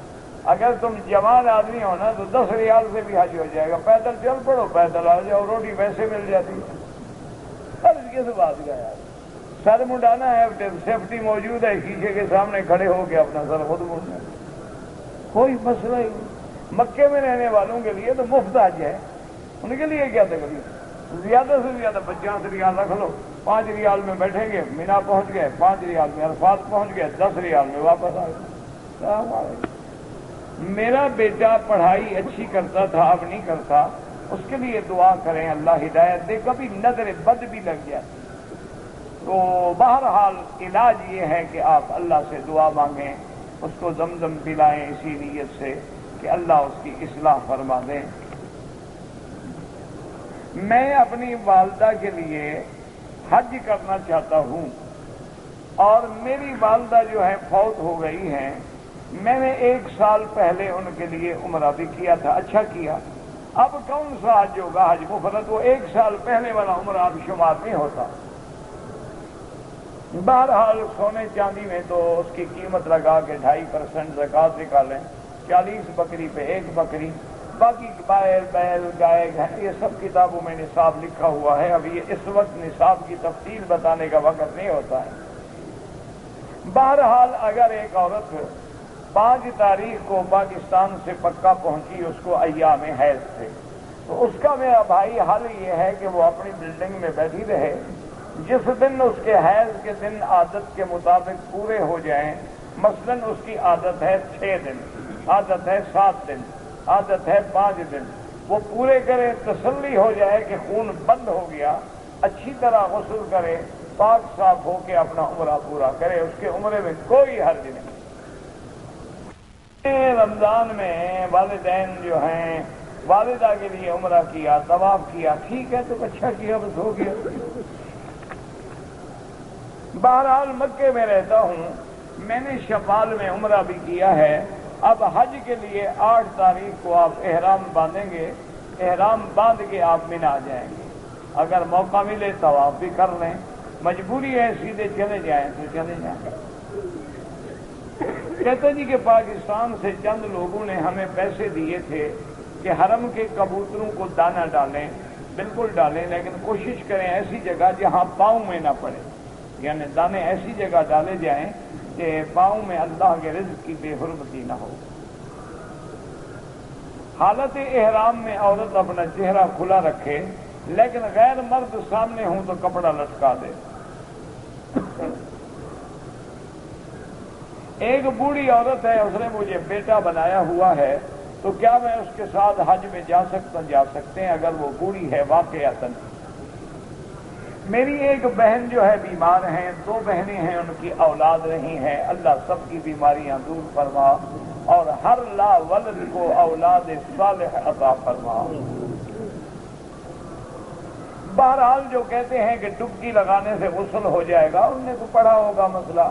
اگر تم جوان آدمی ہو نا تو 10 ریال سے بھی حج ہو جائے گا، پیدل چل پڑو، پیدل آ جاؤ، روٹی ویسے مل جاتی ہے۔ کس بات کا یار، سر منڈانا ہے، سیفٹی موجود ہے، شیشے کے سامنے کھڑے ہو کے اپنا سر خود مڑنا، کوئی مسئلہ ہی نہیں۔ مکے میں رہنے والوں کے لیے تو مفت حج ہے، ان کے لیے کیا تکلیف؟ زیادہ سے زیادہ 50 ریال رکھ لو، 5 ریال میں بیٹھیں گے، مینا پہنچ گئے، 5 ریال میں عرفات پہنچ گئے، 10 ریال میں واپس آ گئے۔ میرا بیٹا پڑھائی اچھی کرتا تھا، اب نہیں کرتا، اس کے لیے دعا کریں اللہ ہدایت دے، کبھی نظر بد بھی لگ جاتی۔ تو بہرحال علاج یہ ہے کہ آپ اللہ سے دعا مانگیں، اس کو زمزم پلائیں اسی نیت سے کہ اللہ اس کی اصلاح فرما دیں۔ میں اپنی والدہ کے لیے حج کرنا چاہتا ہوں اور میری والدہ جو ہے فوت ہو گئی ہیں، میں نے 1 سال پہلے ان کے لیے عمرہ بھی کیا تھا، اچھا کیا۔ اب کون سا حج ہوگا؟ حج مفرد، وہ 1 سال پہلے والا عمرہ اب شمار نہیں ہوتا۔ بہرحال سونے چاندی میں تو اس کی قیمت لگا کے 2.5% زکوٰۃ نکالیں، 40 بکری پہ 1 بکری، باقی بیل گائے یہ سب کتابوں میں نصاب لکھا ہوا ہے۔ اب یہ اس وقت نصاب کی تفصیل بتانے کا وقت نہیں ہوتا ہے۔ بہرحال اگر ایک عورت 5 تاریخ کو پاکستان سے پکا پہنچی، اس کو ایام حیض تھے، تو اس کا میرا بھائی حل یہ ہے کہ وہ اپنی بلڈنگ میں بیٹھی رہے، جس دن اس کے حیض کے دن عادت کے مطابق پورے ہو جائیں، مثلاً اس کی عادت ہے 6 دن، عادت ہے 7 دن، عادت ہے 5 دن، وہ پورے کرے، تسلی ہو جائے کہ خون بند ہو گیا، اچھی طرح غسل کرے، پاک صاف ہو کے اپنا عمرہ پورا کرے، اس کے عمرے میں کوئی حرج نہیں۔ رمضان میں والدین جو ہیں والدہ کے لیے عمرہ کیا، طواف کیا، ٹھیک ہے، تو اچھا کیا، بس ہو گیا۔ بہرحال مکے میں رہتا ہوں، میں نے شوال میں عمرہ بھی کیا ہے، اب حج کے لیے 8 تاریخ کو آپ احرام باندھیں گے، احرام باندھ کے آپ مینا آ جائیں گے، اگر موقع ملے طواف بھی کر لیں، مجبوری ہے سیدھے چلے جائیں تو چلے جائیں۔ کہتے جی کہ پاکستان سے چند لوگوں نے ہمیں پیسے دیے تھے کہ حرم کے کبوتروں کو دانہ ڈالیں، بالکل ڈالیں، لیکن کوشش کریں ایسی جگہ جہاں پاؤں میں نہ پڑے، یعنی دانے ایسی جگہ ڈالے جائیں کہ پاؤں میں اللہ کے رزق کی بے حرمتی نہ ہو۔ حالت احرام میں عورت اپنا چہرہ کھلا رکھے، لیکن غیر مرد سامنے ہوں تو کپڑا لٹکا دے۔ ایک بوڑھی عورت ہے، اس نے مجھے بیٹا بنایا ہوا ہے، تو کیا میں اس کے ساتھ حج میں جا سکتے ہیں اگر وہ بوڑھی ہے واقعتاً؟ میری ایک بہن جو ہے بیمار ہیں، 2 بہنیں ہیں، ان کی اولاد نہیں ہے، اللہ سب کی بیماریاں دور فرما اور ہر لا ولد کو اولاد صالح عطا فرما۔ بہرحال جو کہتے ہیں کہ ڈبکی لگانے سے غسل ہو جائے گا، انہوں نے تو پڑھا ہوگا مسئلہ،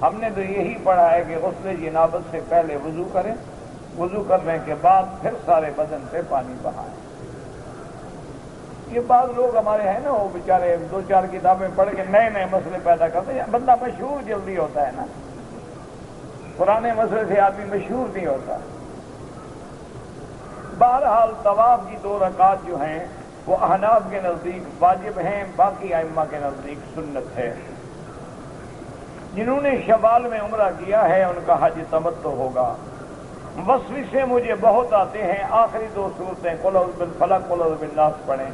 ہم نے تو یہی پڑھا ہے کہ غسل جنابت سے پہلے وضو کریں، وضو کرنے کے بعد پھر سارے بدن پہ پانی بہائیں۔ یہ بعض لوگ ہمارے ہیں نا، وہ بیچارے 2-4 کتابیں پڑھ کے نئے نئے مسئلے پیدا کرتے ہیں، بندہ مشہور جلدی ہوتا ہے نا، پرانے مسئلے سے آدمی مشہور نہیں ہوتا۔ بہرحال طواف کی 2 رکعات جو ہیں وہ احناف کے نزدیک واجب ہیں، باقی ائمہ کے نزدیک سنت ہے۔ جنہوں نے شوال میں عمرہ کیا ہے ان کا حج تمتع ہوگا۔ وسوسے مجھے بہت آتے ہیں، آخری 2 صورتیں قل اعوذ بالفلق قل اعوذ بالناس پڑھیں۔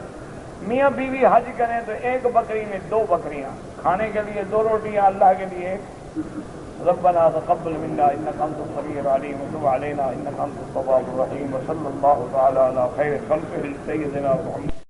میاں بیوی حج کریں تو 1 بکری میں 2 بکریاں، کھانے کے لیے 2 روٹیاں، اللہ کے لیے ربنا تقبل منا انك انت السميع العليم وتب علينا انك انت التواب الرحيم وصلى الله تعالى على خير خلقه سيدنا محمد۔